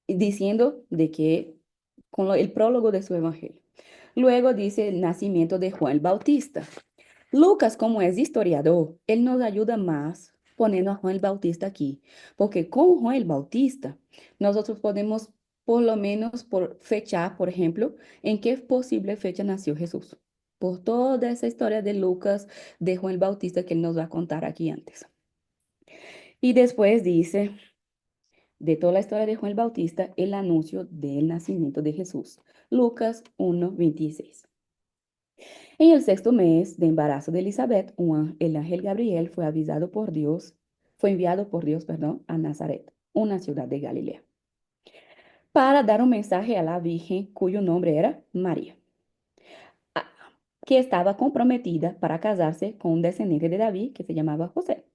diciendo de que, el prólogo de su evangelio. Luego dice el nacimiento de Juan el Bautista. Lucas, como es historiador, él nos ayuda más poniendo a Juan el Bautista aquí, porque con Juan el Bautista nosotros podemos por lo menos por fecha, por ejemplo, en qué posible fecha nació Jesús. Por toda esa historia de Lucas, de Juan el Bautista que él nos va a contar aquí antes. Y después dice de toda la historia de Juan el Bautista, el anuncio del nacimiento de Jesús. Lucas 1:26. En el sexto mes de embarazo de Elizabeth, el ángel Gabriel fue enviado por Dios, perdón, a Nazaret, una ciudad de Galilea, para dar un mensaje a la Virgen cuyo nombre era María, ah, que estaba comprometida para casarse con un descendiente de David que se llamaba José.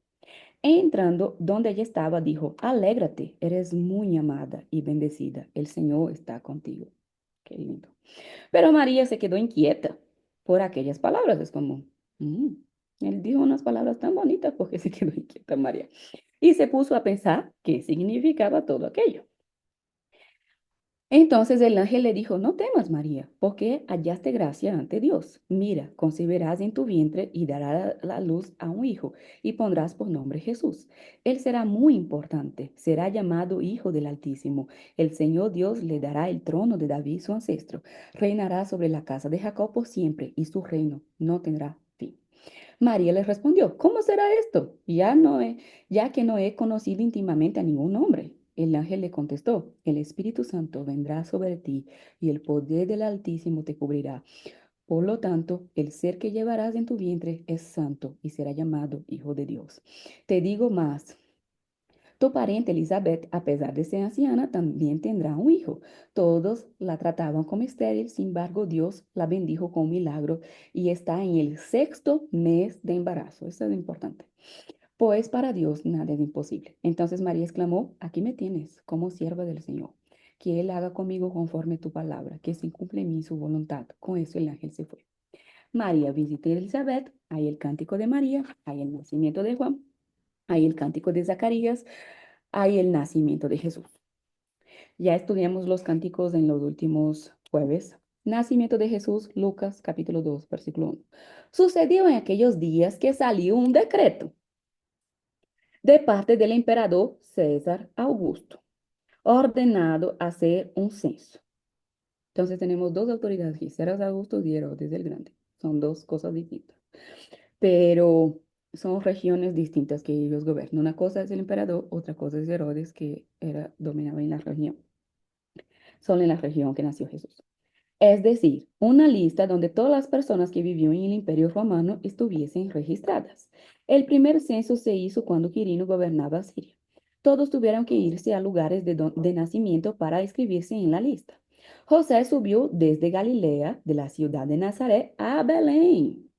Entrando donde ella estaba, dijo: alégrate, eres muy amada y bendecida, el Señor está contigo. Qué lindo. Pero María se quedó inquieta por aquellas palabras. Es como, "Mm, él dijo unas palabras tan bonitas, porque se quedó inquieta María". Y se puso a pensar qué significaba todo aquello. Entonces el ángel le dijo, no temas, María, porque hallaste gracia ante Dios. Mira, concebirás en tu vientre y darás la luz a un hijo y pondrás por nombre Jesús. Él será muy importante, será llamado Hijo del Altísimo. El Señor Dios le dará el trono de David, su ancestro. Reinará sobre la casa de Jacob por siempre y su reino no tendrá fin. María le respondió, ¿cómo será esto? Ya que no he conocido íntimamente a ningún hombre. El ángel le contestó, el Espíritu Santo vendrá sobre ti y el poder del Altísimo te cubrirá. Por lo tanto, el ser que llevarás en tu vientre es santo y será llamado Hijo de Dios. Te digo más. Tu pariente Elizabeth, a pesar de ser anciana, también tendrá un hijo. Todos la trataban como estéril, sin embargo, Dios la bendijo con un milagro y está en el sexto mes de embarazo. Eso es importante. Pues para Dios nada es imposible. Entonces María exclamó, aquí me tienes como sierva del Señor. Que Él haga conmigo conforme tu palabra, que se cumple en mí su voluntad. Con eso el ángel se fue. María visitó a Elizabeth, hay el cántico de María, hay el nacimiento de Juan, hay el cántico de Zacarías, hay el nacimiento de Jesús. Ya estudiamos los cánticos en los últimos jueves. Nacimiento de Jesús, Lucas capítulo 2, versículo 1. Sucedió en aquellos días que salió un decreto de parte del emperador César Augusto, ordenado hacer un censo. Entonces tenemos dos autoridades aquí, César Augusto y Herodes el Grande. Son dos cosas distintas, pero son regiones distintas que ellos gobiernan. Una cosa es el emperador, otra cosa es Herodes, que dominaba en la región, solo en la región que nació Jesús. Es decir, una lista donde todas las personas que vivían en el Imperio Romano estuviesen registradas. El primer censo se hizo cuando Quirino gobernaba Siria. Todos tuvieron que irse a lugares de nacimiento para inscribirse en la lista. José subió desde Galilea, de la ciudad de Nazaret, a Belén.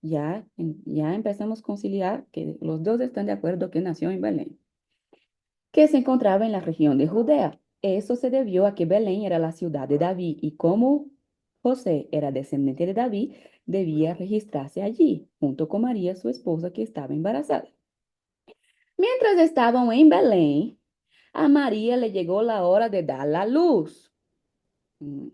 Ya empezamos a conciliar que los dos están de acuerdo que nació en Belén, que se encontraba en la región de Judea. Eso se debió a que Belén era la ciudad de David y como José era descendiente de David, debía registrarse allí, junto con María, su esposa, que estaba embarazada. Mientras estaban en Belén, a María le llegó la hora de dar la luz. Mm.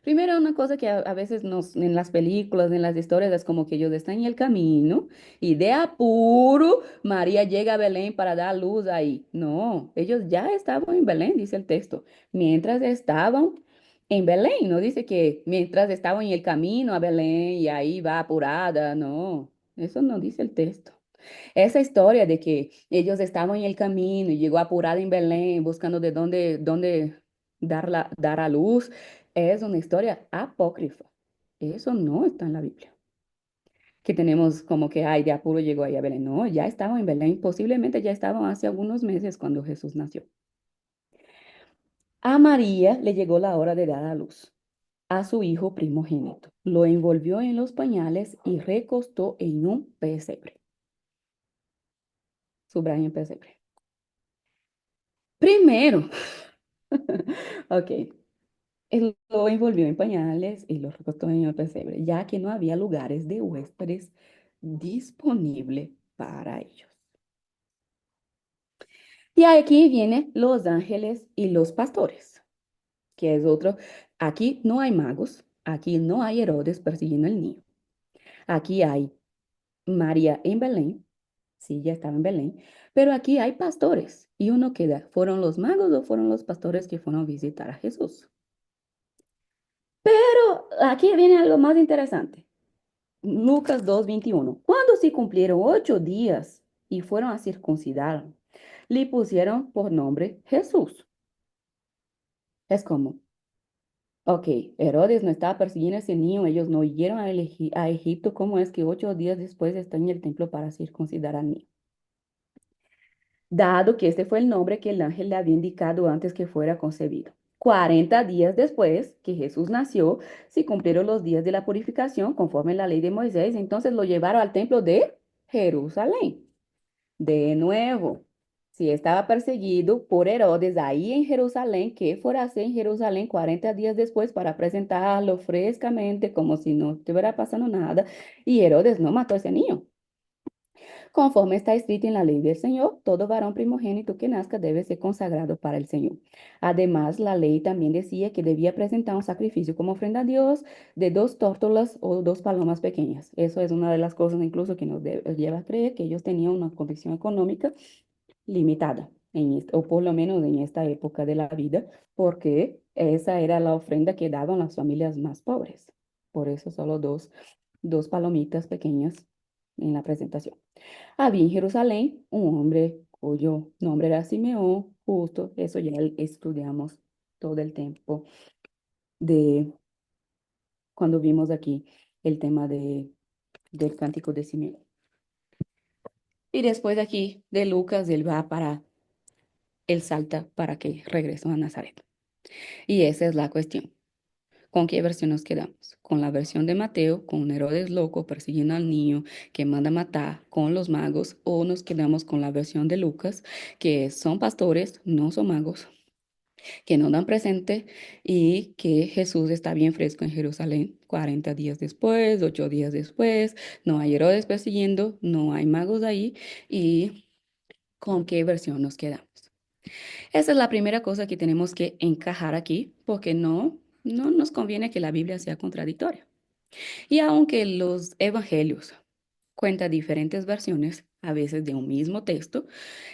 Primero, una cosa que a veces en las películas, en las historias, es como que ellos están en el camino y de apuro María llega a Belén para dar luz ahí. No, ellos ya estaban en Belén, dice el texto. Mientras estaban en Belén, no dice que mientras estaban en el camino a Belén y ahí va apurada, no, eso no dice el texto. Esa historia de que ellos estaban en el camino y llegó apurada en Belén buscando de dónde dar a luz, es una historia apócrifa. Eso no está en la Biblia. Que tenemos como que, ay, de apuro llegó ahí a Belén. No, ya estaban en Belén. Posiblemente ya estaban hace algunos meses cuando Jesús nació. A María le llegó la hora de dar a luz a su hijo primogénito. Lo envolvió en los pañales y recostó en un pesebre. Subraya pesebre. Primero, ok, él lo envolvió en pañales y lo recostó en el pesebre, ya que no había lugares de huéspedes disponibles para ellos. Y aquí vienen los ángeles y los pastores, que es otro. Aquí no hay magos, aquí no hay Herodes persiguiendo al niño. Aquí hay María en Belén, sí, ya estaba en Belén, pero aquí hay pastores. Y uno queda, ¿fueron los magos o fueron los pastores que fueron a visitar a Jesús? Pero aquí viene algo más interesante. Lucas 2:21. Cuando se cumplieron 8 días y fueron a circuncidar, le pusieron por nombre Jesús. Es como, ok, Herodes no estaba persiguiendo a ese niño, ellos no huyeron a Egipto, ¿cómo es que 8 días después está en el templo para circuncidar al niño? Dado que este fue el nombre que el ángel le había indicado antes que fuera concebido. 40 días después que Jesús nació, se cumplieron los días de la purificación conforme la ley de Moisés, entonces lo llevaron al templo de Jerusalén. De nuevo, si estaba perseguido por Herodes ahí en Jerusalén, ¿qué fuera a hacer en Jerusalén 40 días después para presentarlo frescamente como si no estuviera pasando nada? Y Herodes no mató a ese niño. Conforme está escrito en la ley del Señor, todo varón primogénito que nazca debe ser consagrado para el Señor. Además, la ley también decía que debía presentar un sacrificio como ofrenda a Dios de dos tórtolas o dos palomas pequeñas. Eso es una de las cosas incluso que nos lleva a creer que ellos tenían una condición económica limitada, o por lo menos en esta época de la vida, porque esa era la ofrenda que daban las familias más pobres. Por eso solo dos palomitas pequeñas en la presentación. Había en Jerusalén un hombre cuyo nombre era Simeón, justo, eso ya estudiamos todo el tiempo de cuando vimos aquí el tema del cántico de Simeón. Y después de aquí, de Lucas, él va para, él salta para que regresó a Nazaret. Y esa es la cuestión. ¿Con qué versión nos quedamos? ¿Con la versión de Mateo, con Herodes loco persiguiendo al niño que manda matar con los magos? ¿O nos quedamos con la versión de Lucas, que son pastores, no son magos, que no dan presente y que Jesús está bien fresco en Jerusalén 40 días después, 8 días después, no hay Herodes persiguiendo, no hay magos ahí? ¿Y con qué versión nos quedamos? Esa es la primera cosa que tenemos que encajar aquí, porque no nos conviene que la Biblia sea contradictoria. Y aunque los evangelios cuentan diferentes versiones, a veces de un mismo texto,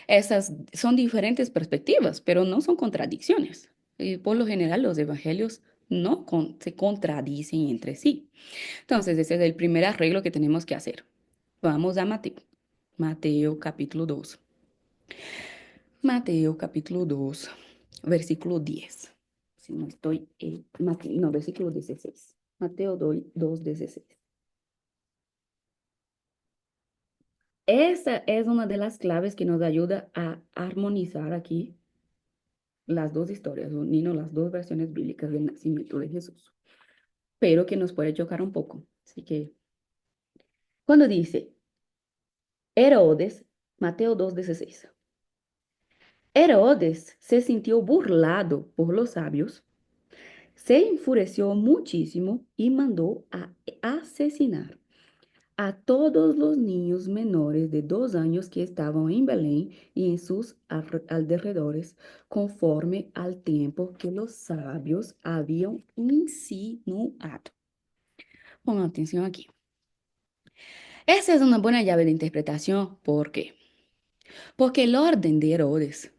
esas son diferentes perspectivas, pero no son contradicciones. Y por lo general, los evangelios no se contradicen entre sí. Entonces, ese es el primer arreglo que tenemos que hacer. Vamos a Mateo. Mateo capítulo 2. Mateo capítulo 2, versículo 10. Si no estoy, no, versículo 16. Mateo 2, 16. Esa es una de las claves que nos ayuda a armonizar aquí las dos historias, ni no las dos versiones bíblicas del nacimiento de Jesús, pero que nos puede chocar un poco. Así que cuando dice Herodes, Mateo 2:16, Herodes se sintió burlado por los sabios, se enfureció muchísimo y mandó a asesinar a todos los niños menores de 2 años que estaban en Belén y en sus alrededores, conforme al tiempo que los sabios habían insinuado. Pongan atención aquí. Esa es una buena llave de interpretación. ¿Por qué? Porque el orden de Herodes,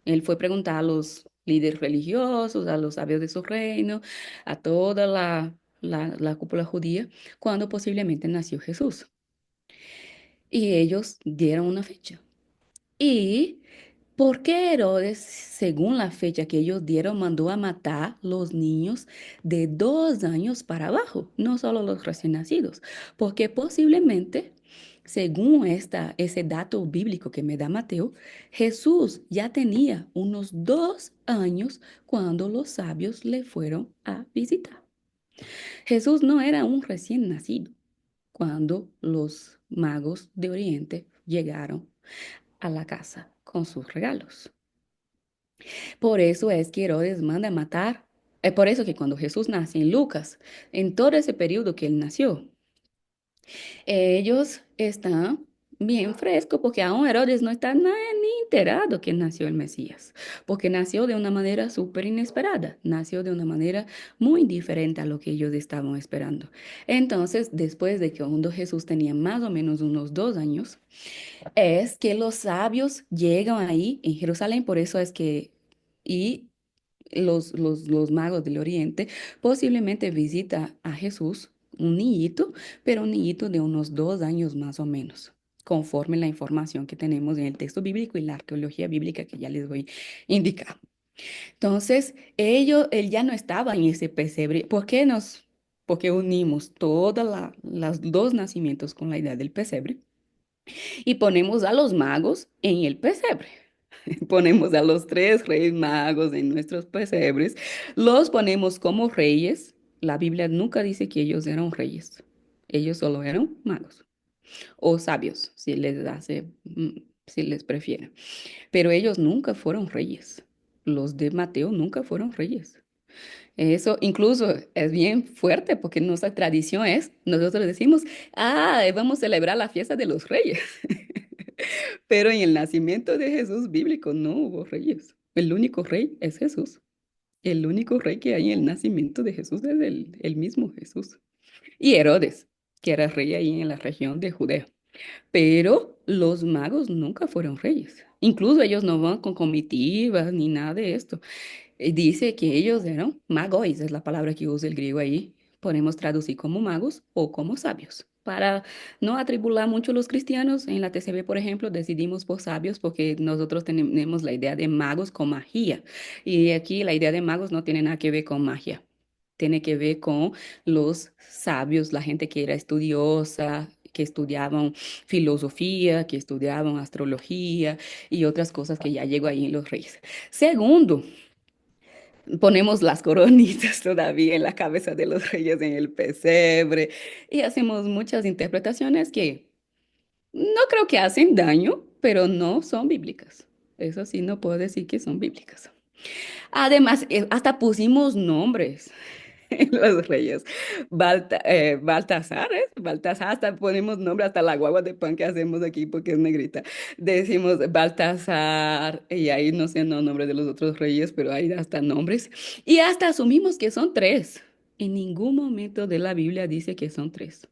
él fue a preguntar a los líderes religiosos, a los sabios de su reino, a toda la cúpula judía, cuando posiblemente nació Jesús. Y ellos dieron una fecha. ¿Y por qué Herodes, según la fecha que ellos dieron, mandó a matar los niños de 2 años para abajo, no solo los recién nacidos? Porque posiblemente, según ese dato bíblico que me da Mateo, Jesús ya tenía unos 2 años cuando los sabios le fueron a visitar. Jesús no era un recién nacido cuando los magos de Oriente llegaron a la casa con sus regalos. Por eso es que Herodes manda a matar. Es por eso que cuando Jesús nace en Lucas, en todo ese periodo que él nació, ellos están bien frescos porque aún Herodes no está ni enterado que nació el Mesías, porque nació de una manera súper inesperada, nació de una manera muy diferente a lo que ellos estaban esperando. Entonces, después de que cuando Jesús tenía más o menos unos 2 años, es que los sabios llegan ahí en Jerusalén, por eso es que, y los magos del Oriente posiblemente visita a Jesús, un niñito, pero un niñito de unos 2 años más o menos, conforme la información que tenemos en el texto bíblico y la arqueología bíblica que ya les voy a indicar. Entonces, él ya no estaba en ese pesebre. Porque unimos todos los dos nacimientos con la idea del pesebre y ponemos a los magos en el pesebre? Ponemos a los tres reyes magos en nuestros pesebres, los ponemos como reyes. La Biblia nunca dice que ellos eran reyes, ellos solo eran magos o sabios, si les prefieren. Pero ellos nunca fueron reyes. Los de Mateo nunca fueron reyes. Eso incluso es bien fuerte porque nuestra tradición es, nosotros decimos, vamos a celebrar la fiesta de los reyes. Pero en el nacimiento de Jesús bíblico no hubo reyes. El único rey es Jesús. El único rey que hay en el nacimiento de Jesús es el mismo Jesús. Y Herodes, que era rey ahí en la región de Judea. Pero los magos nunca fueron reyes. Incluso ellos no van con comitivas ni nada de esto. Dice que ellos eran magos, es la palabra que usa el griego ahí. Podemos traducir como magos o como sabios. Para no atribular mucho a los cristianos, en la TCB, por ejemplo, decidimos por sabios porque nosotros tenemos la idea de magos con magia. Y aquí la idea de magos no tiene nada que ver con magia. Tiene que ver con los sabios, la gente que era estudiosa, que estudiaban filosofía, que estudiaban astrología y otras cosas que ya llegó ahí en los reyes. Segundo, ponemos las coronitas todavía en la cabeza de los reyes en el pesebre y hacemos muchas interpretaciones que no creo que hacen daño, pero no son bíblicas. Eso sí, no puedo decir que son bíblicas. Además, hasta pusimos nombres. Los reyes. Baltasar, ¿es? Baltasar, hasta ponemos nombre, hasta la guagua de pan que hacemos aquí porque es negrita. Decimos Baltasar, y ahí no sé los nombres de los otros reyes, pero hay hasta nombres. Y hasta asumimos que son tres. En ningún momento de la Biblia dice que son tres.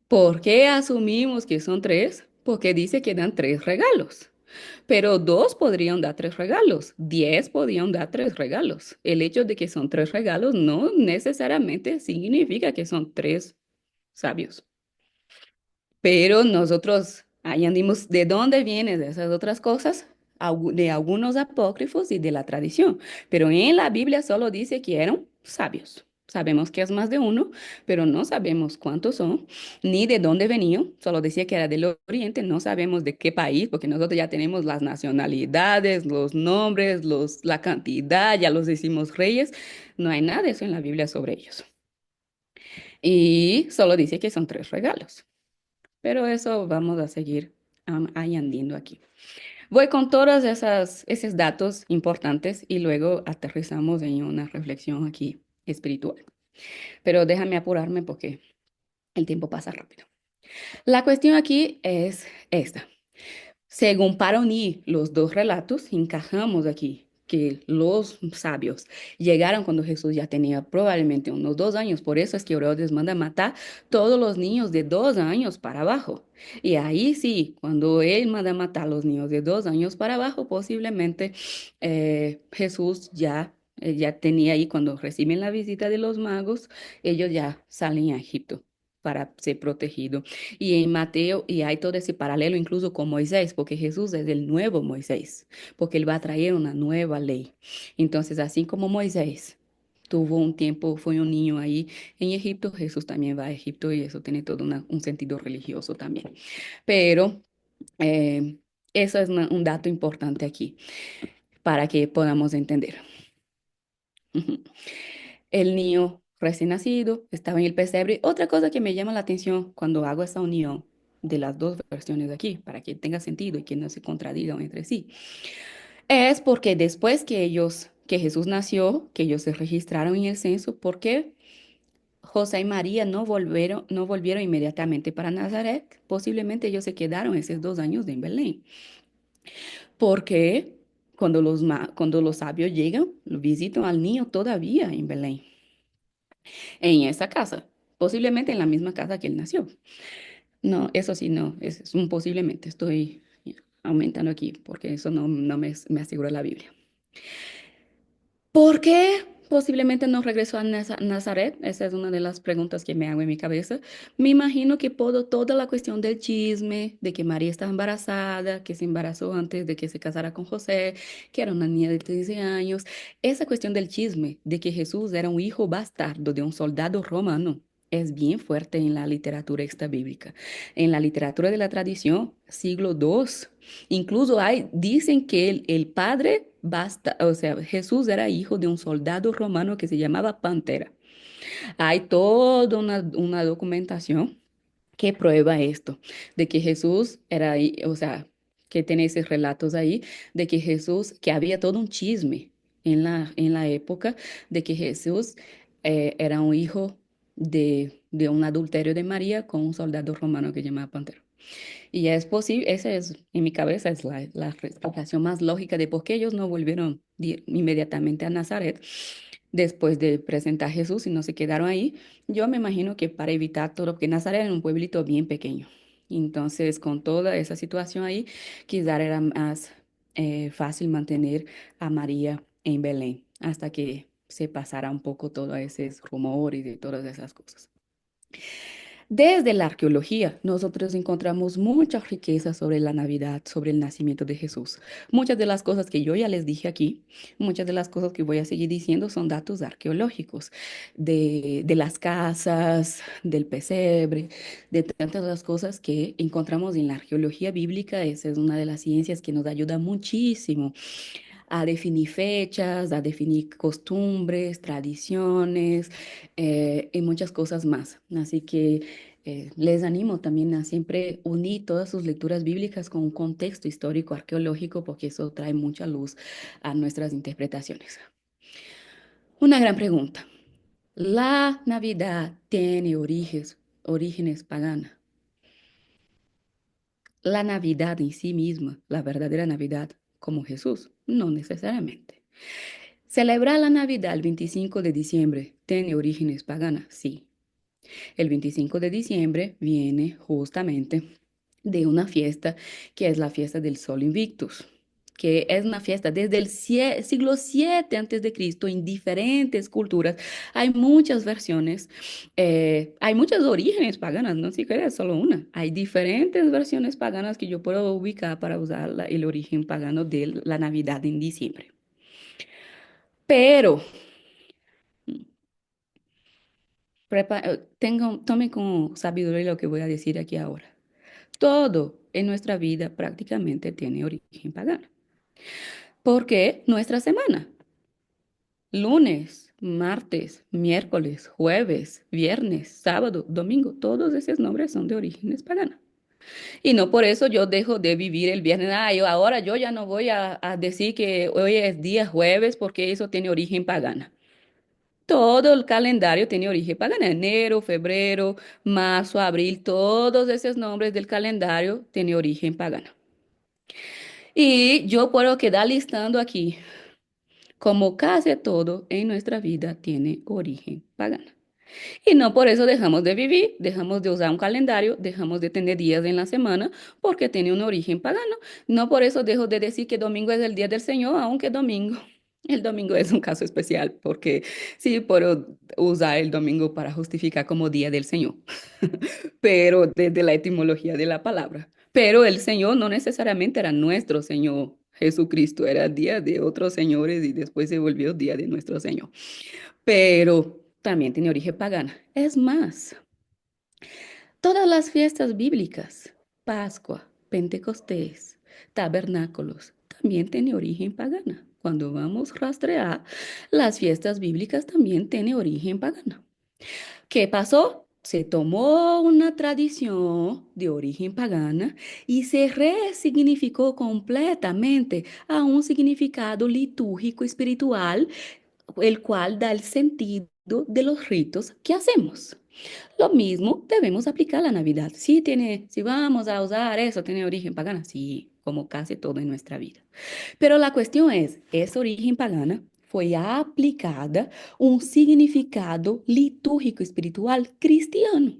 ¿Por qué asumimos que son tres? Porque dice que dan tres regalos. Pero dos podrían dar tres regalos, 10 podrían dar tres regalos. El hecho de que son tres regalos no necesariamente significa que son tres sabios. Pero nosotros añadimos de dónde vienen esas otras cosas, de algunos apócrifos y de la tradición. Pero en la Biblia solo dice que eran sabios. Sabemos que es más de uno, pero no sabemos cuántos son, ni de dónde venían. Solo decía que era del Oriente, no sabemos de qué país, porque nosotros ya tenemos las nacionalidades, los nombres, la cantidad, ya los decimos reyes. No hay nada de eso en la Biblia sobre ellos. Y solo dice que son tres regalos. Pero eso vamos a seguir añadiendo aquí. Voy con todos esos datos importantes y luego aterrizamos en una reflexión aquí espiritual. Pero déjame apurarme porque el tiempo pasa rápido. La cuestión aquí es esta. Según para unir los dos relatos, encajamos aquí que los sabios llegaron cuando Jesús ya tenía probablemente unos 2 años. Por eso es que Herodes manda matar todos los niños de 2 años para abajo. Y ahí sí, cuando él manda matar a los niños de 2 años para abajo, posiblemente Jesús ya tenía ahí, cuando reciben la visita de los magos, ellos ya salen a Egipto para ser protegidos. Y en Mateo, y hay todo ese paralelo incluso con Moisés, porque Jesús es el nuevo Moisés, porque él va a traer una nueva ley. Entonces, así como Moisés tuvo un tiempo, fue un niño ahí en Egipto, Jesús también va a Egipto y eso tiene todo un sentido religioso también. Pero eso es un dato importante aquí para que podamos entender. El niño recién nacido estaba en el pesebre. Otra cosa que me llama la atención cuando hago esa unión de las dos versiones de aquí, para que tenga sentido y que no se contradigan entre sí, es porque después que Jesús nació, que ellos se registraron en el censo, ¿por qué José y María no volvieron inmediatamente para Nazaret? Posiblemente ellos se quedaron esos 2 años en Belén, porque cuando los sabios llegan, visitan al niño todavía en Belén, en esa casa, posiblemente en la misma casa que él nació. No, eso sí, no, es un posiblemente, estoy aumentando aquí porque eso no me asegura la Biblia. ¿Por qué posiblemente no regresó a Nazaret? Esa es una de las preguntas que me hago en mi cabeza. Me imagino que toda la cuestión del chisme, de que María estaba embarazada, que se embarazó antes de que se casara con José, que era una niña de 13 años, esa cuestión del chisme, de que Jesús era un hijo bastardo de un soldado romano. Es bien fuerte en la literatura extrabíblica. En la literatura de la tradición, siglo II. Incluso dicen que el padre o sea, Jesús era hijo de un soldado romano que se llamaba Pantera. Hay toda una documentación que prueba esto, de que Jesús era, o sea, que tiene esos relatos ahí, de que Jesús, que había todo un chisme en la época, de que Jesús era un hijo de un adulterio de María con un soldado romano que se llamaba Pantera. Y es posible, esa es, en mi cabeza, es la explicación más lógica de por qué ellos no volvieron inmediatamente a Nazaret después de presentar a Jesús y no se quedaron ahí. Yo me imagino que para evitar todo, porque Nazaret era un pueblito bien pequeño. Entonces, con toda esa situación ahí, quizás era más fácil mantener a María en Belén hasta que se pasara un poco todos esos rumores y todas esas cosas. Desde la arqueología, nosotros encontramos muchas riquezas sobre la Navidad, sobre el nacimiento de Jesús. Muchas de las cosas que yo ya les dije aquí, muchas de las cosas que voy a seguir diciendo son datos arqueológicos, de las casas, del pesebre, de tantas las cosas que encontramos en la arqueología bíblica. Esa es una de las ciencias que nos ayuda muchísimo a definir fechas, a definir costumbres, tradiciones y muchas cosas más. Así que les animo también a siempre unir todas sus lecturas bíblicas con un contexto histórico, arqueológico, porque eso trae mucha luz a nuestras interpretaciones. Una gran pregunta. ¿La Navidad tiene orígenes paganos? La Navidad en sí misma, la verdadera Navidad, como Jesús, no necesariamente. Celebrar la Navidad el 25 de diciembre tiene orígenes paganas, sí. El 25 de diciembre viene justamente de una fiesta que es la fiesta del Sol Invictus, que es una fiesta desde el siglo 7 antes de Cristo en diferentes culturas. Hay muchas versiones, hay muchos orígenes paganas, no siquiera es solo una. Hay diferentes versiones paganas que yo puedo ubicar para usar el origen pagano de la Navidad en diciembre. Pero tome con sabiduría lo que voy a decir aquí ahora. Todo en nuestra vida prácticamente tiene origen pagano. Porque nuestra semana, lunes, martes, miércoles, jueves, viernes, sábado, domingo, todos esos nombres son de orígenes paganos. Y no por eso yo dejo de vivir el viernes. Ah, ahora yo ya no voy a decir que hoy es día jueves porque eso tiene origen pagano. Todo el calendario tiene origen pagano. Enero, febrero, marzo, abril, todos esos nombres del calendario tienen origen pagano. Y yo puedo quedar listando aquí, como casi todo en nuestra vida tiene origen pagano. Y no por eso dejamos de vivir, dejamos de usar un calendario, dejamos de tener días en la semana porque tiene un origen pagano. No por eso dejo de decir que domingo es el día del Señor, aunque domingo. El domingo es un caso especial porque sí puedo usar el domingo para justificar como día del Señor, pero desde la etimología de la palabra. Pero el Señor no necesariamente era nuestro Señor. Jesucristo era día de otros señores y después se volvió día de nuestro Señor. Pero también tiene origen pagana. Es más, todas las fiestas bíblicas, Pascua, Pentecostés, tabernáculos, también tiene origen pagana. Cuando vamos a rastrear, las fiestas bíblicas también tienen origen pagano. ¿Qué pasó? Se tomó una tradición de origen pagana y se resignificó completamente a un significado litúrgico espiritual, el cual da el sentido de los ritos que hacemos. Lo mismo debemos aplicar a la Navidad. Sí tiene, si vamos a usar eso, tiene origen pagana, sí, como casi todo en nuestra vida. Pero la cuestión es, esa origen pagana fue aplicada un significado litúrgico espiritual cristiano.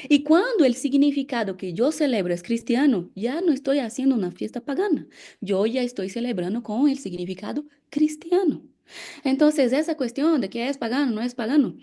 Y cuando el significado que yo celebro es cristiano, ya no estoy haciendo una fiesta pagana. Yo ya estoy celebrando con el significado cristiano. Entonces, esa cuestión de que es pagano, no es pagano,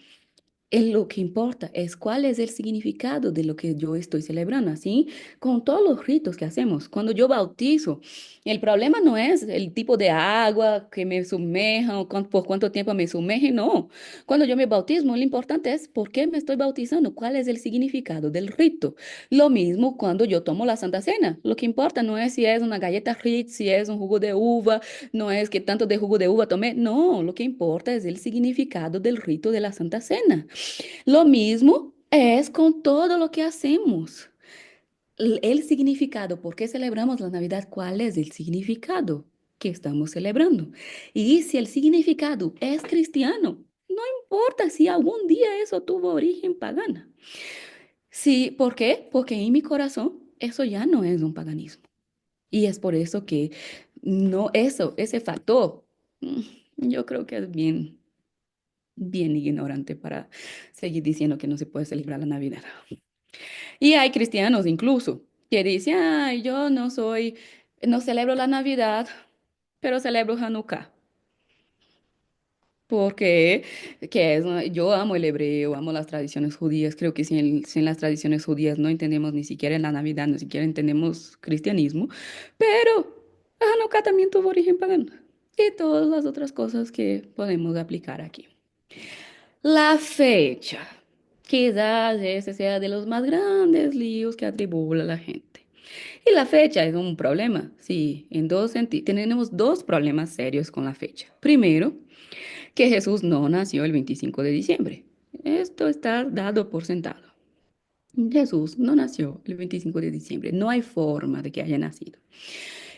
lo que importa es cuál es el significado de lo que yo estoy celebrando, así con todos los ritos que hacemos. Cuando yo bautizo, el problema no es el tipo de agua que me sumerja o por cuánto tiempo me sumerge, no. Cuando yo me bautismo, lo importante es por qué me estoy bautizando, cuál es el significado del rito. Lo mismo cuando yo tomo la Santa Cena. Lo que importa no es si es una galleta Ritz, si es un jugo de uva, no es que tanto de jugo de uva tomé, no, lo que importa es el significado del rito de la Santa Cena. Lo mismo es con todo lo que hacemos. El significado, ¿por qué celebramos la Navidad? ¿Cuál es el significado que estamos celebrando? Y si el significado es cristiano, no importa si algún día eso tuvo origen pagana. Sí, ¿por qué? Porque en mi corazón eso ya no es un paganismo. Y es por eso que no, eso, ese factor, mm, yo creo que es bien ignorante para seguir diciendo que no se puede celebrar la Navidad. Y hay cristianos incluso que dicen, ay, yo no soy, no celebro la Navidad, pero celebro Hanukkah. Porque que es, yo amo el hebreo, amo las tradiciones judías. Creo que sin las tradiciones judías no entendemos ni siquiera la Navidad, ni siquiera entendemos cristianismo. Pero Hanukkah también tuvo origen pagano. Y todas las otras cosas que podemos aplicar aquí. La fecha. Quizás ese sea de los más grandes líos que atribula la gente. Y la fecha es un problema. Sí, en dos sentidos. Tenemos dos problemas serios con la fecha. Primero, que Jesús no nació el 25 de diciembre. Esto está dado por sentado. Jesús no nació el 25 de diciembre. No hay forma de que haya nacido.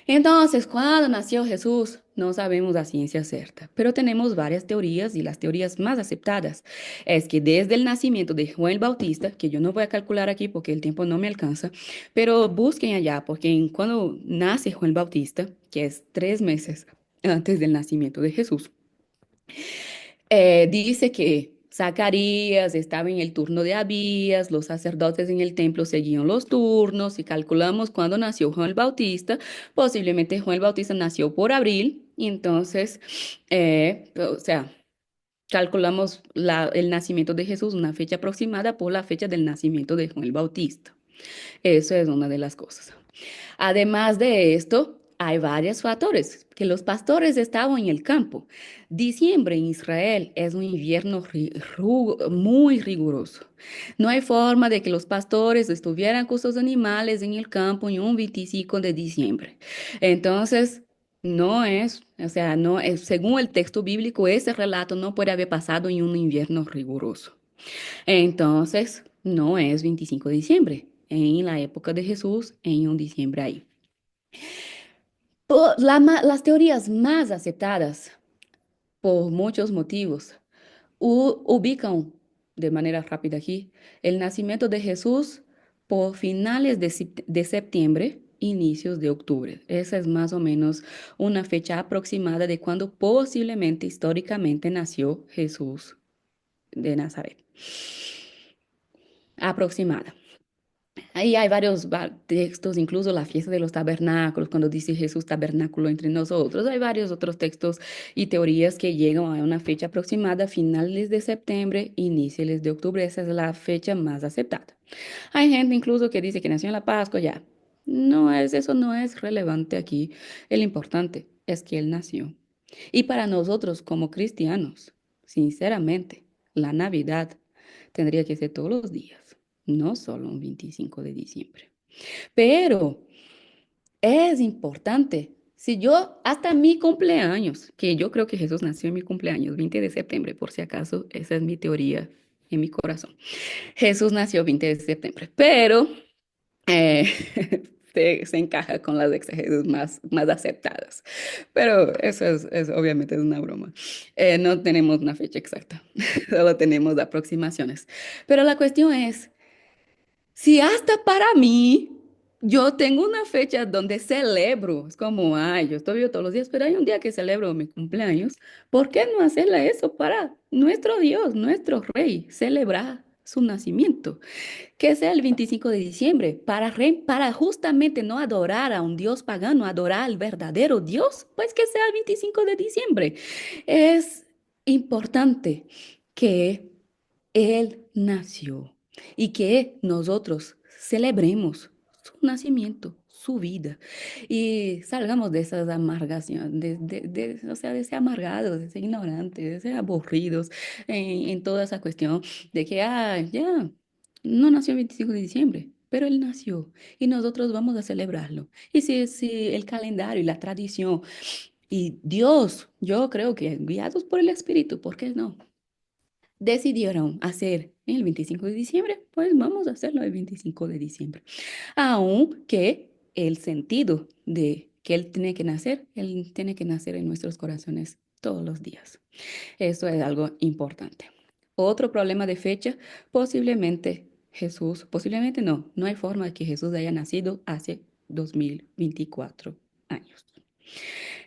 Entonces, ¿cuándo nació Jesús? No sabemos a ciencia cierta, pero tenemos varias teorías y las teorías más aceptadas es que desde el nacimiento de Juan el Bautista, que yo no voy a calcular aquí porque el tiempo no me alcanza, pero busquen allá porque cuando nace Juan el Bautista, que es 3 meses antes del nacimiento de Jesús, dice que Zacarías estaba en el turno de Abías, los sacerdotes en el templo seguían los turnos y calculamos cuándo nació Juan el Bautista. Posiblemente Juan el Bautista nació por abril y entonces, o sea, calculamos el nacimiento de Jesús, una fecha aproximada por la fecha del nacimiento de Juan el Bautista. Eso es una de las cosas. Además de esto, hay varios factores, que los pastores estaban en el campo. Diciembre en Israel es un invierno muy riguroso. No hay forma de que los pastores estuvieran con sus animales en el campo en un 25 de diciembre. Entonces, no es, o sea, no es, según el texto bíblico, ese relato no puede haber pasado en un invierno riguroso. Entonces, no es 25 de diciembre, en la época de Jesús, en un diciembre ahí. Las teorías más aceptadas por muchos motivos ubican de manera rápida aquí el nacimiento de Jesús por finales de septiembre, inicios de octubre. Esa es más o menos una fecha aproximada de cuando posiblemente históricamente nació Jesús de Nazaret. Aproximada. Ahí hay varios textos, incluso la fiesta de los tabernáculos, cuando dice Jesús tabernáculo entre nosotros. Hay varios otros textos y teorías que llegan a una fecha aproximada, finales de septiembre, inicios de octubre. Esa es la fecha más aceptada. Hay gente incluso que dice que nació en la Pascua, ya. No es, eso no es relevante aquí. El importante es que Él nació. Y para nosotros como cristianos, sinceramente, la Navidad tendría que ser todos los días, no solo un 25 de diciembre. Pero es importante, si yo, hasta mi cumpleaños, que yo creo que Jesús nació en mi cumpleaños, 20 de septiembre, por si acaso, esa es mi teoría en mi corazón. Jesús nació 20 de septiembre, pero eh, se encaja con las exegesis más aceptadas. Pero eso es obviamente es una broma. No tenemos una fecha exacta, solo tenemos aproximaciones. Pero la cuestión es, si hasta para mí, yo tengo una fecha donde celebro, es como, ay, yo estoy vivo todos los días, pero hay un día que celebro mi cumpleaños, ¿por qué no hacerle eso para nuestro Dios, nuestro Rey, celebrar su nacimiento? Que sea el 25 de diciembre, para justamente no adorar a un Dios pagano, adorar al verdadero Dios, pues que sea el 25 de diciembre. Es importante que Él nació y que nosotros celebremos su nacimiento, su vida y salgamos de esas amargaciones, o sea, de ser amargados, de ser ignorantes, de ser aburridos en toda esa cuestión de que, ah, ya, no nació el 25 de diciembre, pero Él nació y nosotros vamos a celebrarlo. Y si el calendario y la tradición y Dios, yo creo que guiados por el Espíritu, ¿por qué no? Decidieron hacer el 25 de diciembre, pues vamos a hacerlo el 25 de diciembre. Aunque el sentido de que Él tiene que nacer en nuestros corazones todos los días. Eso es algo importante. Otro problema de fecha, posiblemente. Jesús, posiblemente no, no hay forma de que Jesús haya nacido hace 2024 años.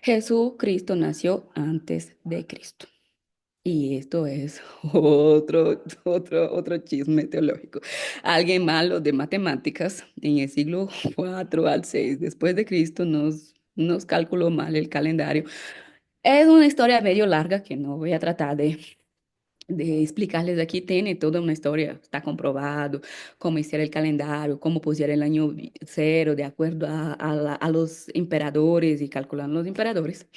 Jesucristo nació antes de Cristo. Y esto es otro chisme teológico. Alguien malo de matemáticas en el siglo 4 al 6 después de Cristo nos calculó mal el calendario. Es una historia medio larga que no voy a tratar de explicarles aquí. Tiene toda una historia, está comprobado cómo hiciera el calendario, cómo pusiera el año cero de acuerdo a los emperadores y calculando los emperadores,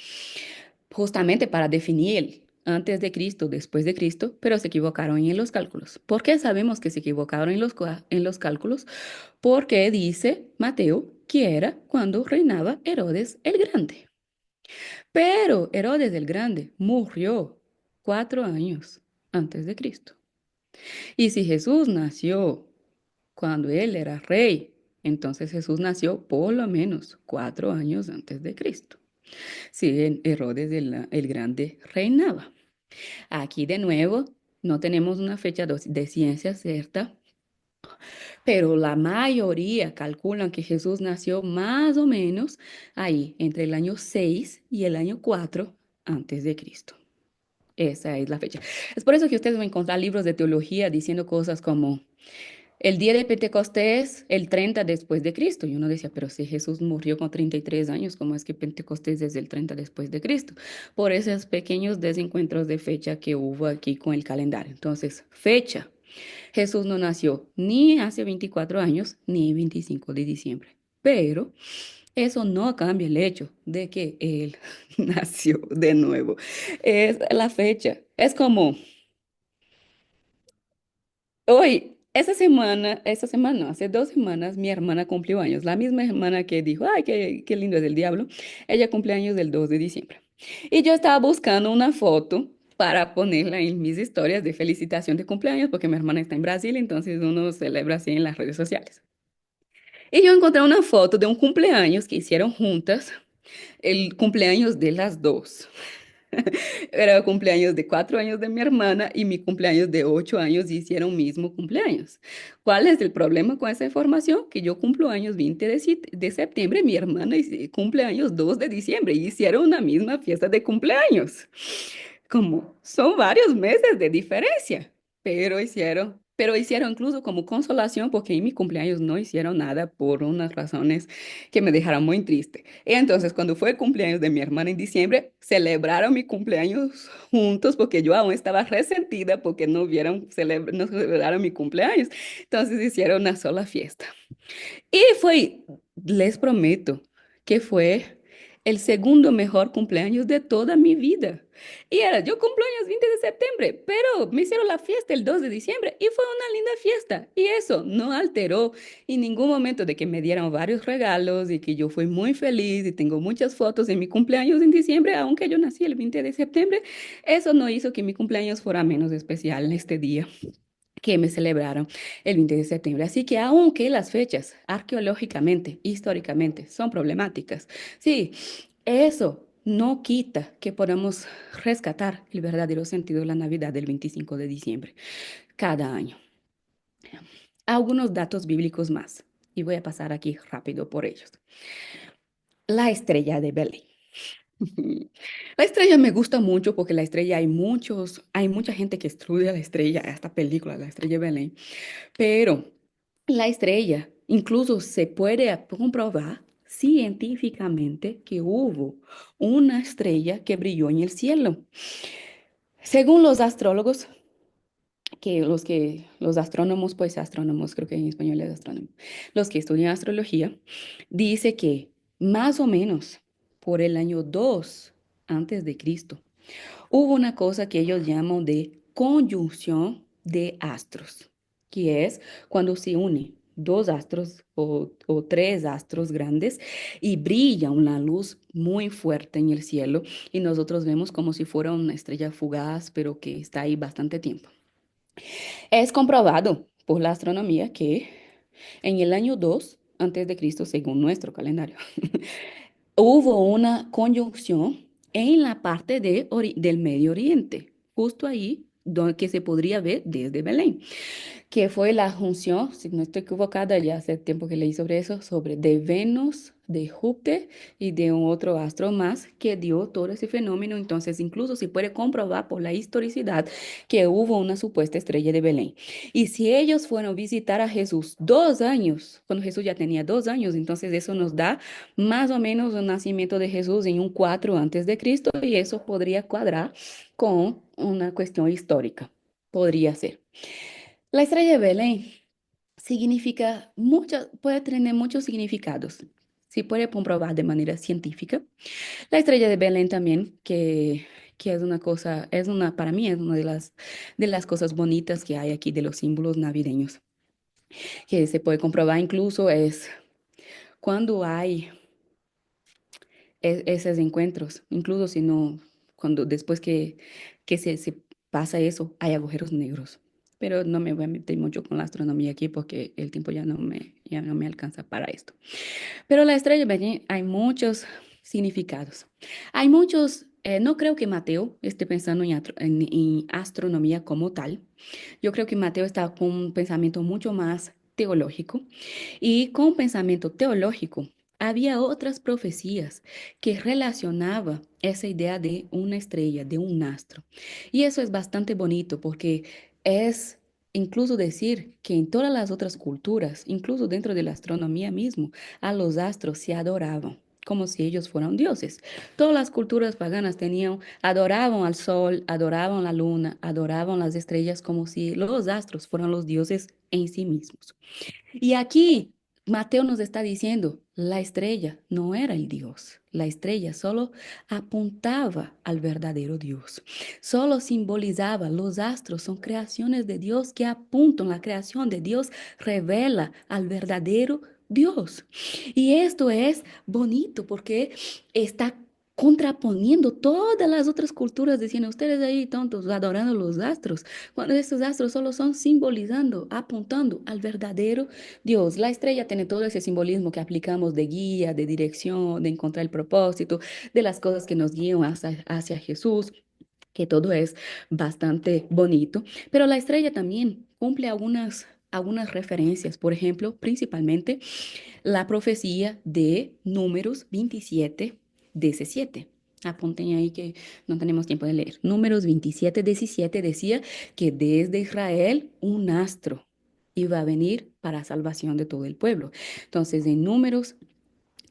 justamente para definir antes de Cristo, después de Cristo, pero se equivocaron en los cálculos. ¿Por qué sabemos que se equivocaron en en los cálculos? Porque dice Mateo que era cuando reinaba Herodes el Grande. Pero Herodes el Grande murió 4 años antes de Cristo. Y si Jesús nació cuando él era rey, entonces Jesús nació por lo menos 4 años antes de Cristo. Si Herodes el Grande reinaba. Aquí de nuevo no tenemos una fecha de ciencia cierta, pero la mayoría calculan que Jesús nació más o menos ahí, entre el año 6 y el año 4 antes de Cristo. Esa es la fecha. Es por eso que ustedes van a encontrar libros de teología diciendo cosas como el día de Pentecostés, el 30 después de Cristo. Y uno decía, pero si Jesús murió con 33 años, ¿cómo es que Pentecostés es el 30 después de Cristo? Por esos pequeños desencuentros de fecha que hubo aquí con el calendario. Entonces, fecha. Jesús no nació ni hace 24 años ni 25 de diciembre. Pero eso no cambia el hecho de que Él nació de nuevo. Es la fecha. Es como, hoy, esa semana, no, hace 2 semanas, mi hermana cumplió años. La misma hermana que dijo, ay, qué lindo es el diablo. Ella cumple años del 2 de diciembre. Y yo estaba buscando una foto para ponerla en mis historias de felicitación de cumpleaños, porque mi hermana está en Brasil, entonces uno celebra así en las redes sociales. Y yo encontré una foto de un cumpleaños que hicieron juntas, el cumpleaños de las dos. Era el cumpleaños de 4 años de mi hermana y mi cumpleaños de 8 años y hicieron mismo cumpleaños. ¿Cuál es el problema con esa información? Que yo cumplo años 20 de septiembre, mi hermana cumple años 2 de diciembre y hicieron una misma fiesta de cumpleaños. Como son varios meses de diferencia, pero hicieron incluso como consolación porque en mi cumpleaños no hicieron nada por unas razones que me dejaron muy triste. Y entonces cuando fue el cumpleaños de mi hermana en diciembre, celebraron mi cumpleaños juntos porque yo aún estaba resentida porque no celebraron mi cumpleaños. Entonces hicieron una sola fiesta. Y fue, les prometo, que fue el segundo mejor cumpleaños de toda mi vida. Y era, yo cumplo años 20 de septiembre, pero me hicieron la fiesta el 2 de diciembre y fue una linda fiesta. Y eso no alteró en ningún momento de que me dieran varios regalos y que yo fui muy feliz y tengo muchas fotos de mi cumpleaños en diciembre, aunque yo nací el 20 de septiembre. Eso no hizo que mi cumpleaños fuera menos especial este día que me celebraron el 20 de septiembre. Así que aunque las fechas arqueológicamente, históricamente, son problemáticas, sí, eso no quita que podamos rescatar el verdadero sentido de la Navidad del 25 de diciembre cada año. Algunos datos bíblicos más, y voy a pasar aquí rápido por ellos. La estrella de Belén. La estrella me gusta mucho porque la estrella hay mucha gente que estudia la estrella, esta película, la estrella de Belén. Pero la estrella, incluso se puede comprobar científicamente que hubo una estrella que brilló en el cielo. Según los astrólogos, los astrónomos, pues astrónomos, creo que en español es astrónomo, los que estudian astrología, dice que más o menos por el año 2 antes de Cristo, hubo una cosa que ellos llaman de conjunción de astros, que es cuando se unen dos astros o tres astros grandes y brilla una luz muy fuerte en el cielo y nosotros vemos como si fuera una estrella fugaz, pero que está ahí bastante tiempo. Es comprobado por la astronomía que en el año 2 antes de Cristo, según nuestro calendario, hubo una conjunción en la parte del Medio Oriente, justo ahí que se podría ver desde Belén, que fue la junción, si no estoy equivocada, ya hace tiempo que leí sobre eso, sobre de Venus, de Júpiter y de un otro astro más que dio todo ese fenómeno. Entonces, incluso se puede comprobar por la historicidad que hubo una supuesta estrella de Belén. Y si ellos fueron a visitar a Jesús 2 años, cuando Jesús ya tenía 2 años, entonces eso nos da más o menos el nacimiento de Jesús en un 4 antes de Cristo y eso podría cuadrar con una cuestión histórica. Podría ser. La estrella de Belén significa mucho, puede tener muchos significados. Se puede comprobar de manera científica. La estrella de Belén también, que es una cosa, para mí es una de las cosas bonitas que hay aquí de los símbolos navideños, que se puede comprobar incluso es cuando hay esos encuentros, incluso si no, cuando después que se pasa eso, hay agujeros negros. Pero no me voy a meter mucho con la astronomía aquí porque el tiempo ya no me alcanza para esto. Pero la estrella Belén hay muchos significados. Hay muchos, no creo que Mateo esté pensando en astronomía como tal. Yo creo que Mateo está con un pensamiento mucho más teológico. Y con pensamiento teológico, había otras profecías que relacionaban esa idea de una estrella, de un astro. Y eso es bastante bonito porque es incluso decir que en todas las otras culturas, incluso dentro de la astronomía mismo, a los astros se adoraban como si ellos fueran dioses. Todas las culturas paganas adoraban al sol, adoraban la luna, adoraban las estrellas como si los astros fueran los dioses en sí mismos. Y aquí Mateo nos está diciendo, la estrella no era el Dios, la estrella solo apuntaba al verdadero Dios, solo simbolizaba, los astros son creaciones de Dios que apuntan, la creación de Dios revela al verdadero Dios. Y esto es bonito porque está contraponiendo todas las otras culturas diciendo, ustedes ahí tontos adorando los astros, cuando estos astros solo son simbolizando, apuntando al verdadero Dios. La estrella tiene todo ese simbolismo que aplicamos de guía, de dirección, de encontrar el propósito, de las cosas que nos guían hacia Jesús, que todo es bastante bonito. Pero la estrella también cumple algunas referencias, por ejemplo, principalmente la profecía de Números 27, 17. Apunten ahí que no tenemos tiempo de leer. Números 27, 17 decía que desde Israel un astro iba a venir para salvación de todo el pueblo. Entonces, en Números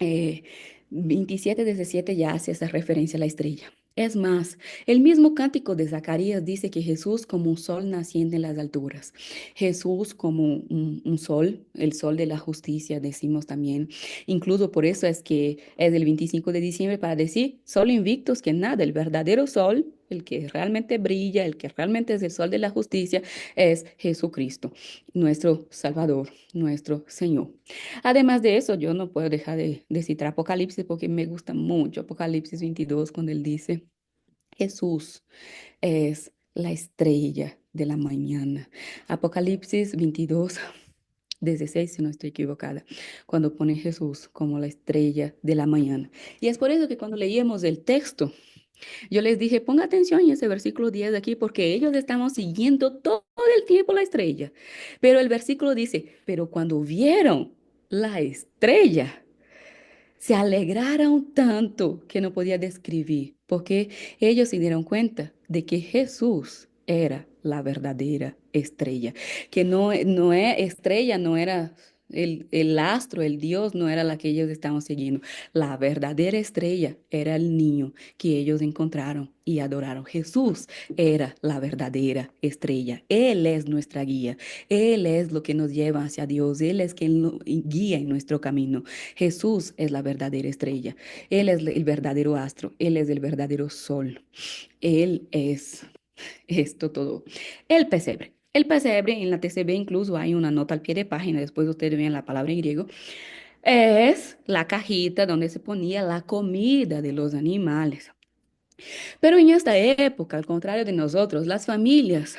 eh, 27, 17 ya hace esa referencia a la estrella. Es más, el mismo cántico de Zacarías dice que Jesús como un sol naciente en las alturas. Jesús como un sol, el sol de la justicia, decimos también. Incluso por eso es que es el 25 de diciembre para decir, sol invictus, que nada, el verdadero sol, el que realmente brilla, el que realmente es el sol de la justicia, es Jesucristo, nuestro Salvador, nuestro Señor. Además de eso, yo no puedo dejar de citar Apocalipsis porque me gusta mucho Apocalipsis 22 cuando él dice, Jesús es la estrella de la mañana. Apocalipsis 22, 16, si no estoy equivocada, cuando pone Jesús como la estrella de la mañana. Y es por eso que cuando leíamos el texto, yo les dije, ponga atención en ese versículo 10 de aquí, porque ellos estaban siguiendo todo el tiempo la estrella. Pero el versículo dice, pero cuando vieron la estrella, se alegraron tanto que no podía describir, porque ellos se dieron cuenta de que Jesús era la verdadera estrella, que no es estrella, no era el astro, el Dios, no era la que ellos estaban siguiendo. La verdadera estrella era el niño que ellos encontraron y adoraron. Jesús era la verdadera estrella. Él es nuestra guía. Él es lo que nos lleva hacia Dios. Él es quien nos guía en nuestro camino. Jesús es la verdadera estrella. Él es el verdadero astro. Él es el verdadero sol. Él es esto todo. El pesebre. El pesebre, en la TCB incluso hay una nota al pie de página, después ustedes ven la palabra en griego, es la cajita donde se ponía la comida de los animales. Pero en esta época, al contrario de nosotros, las familias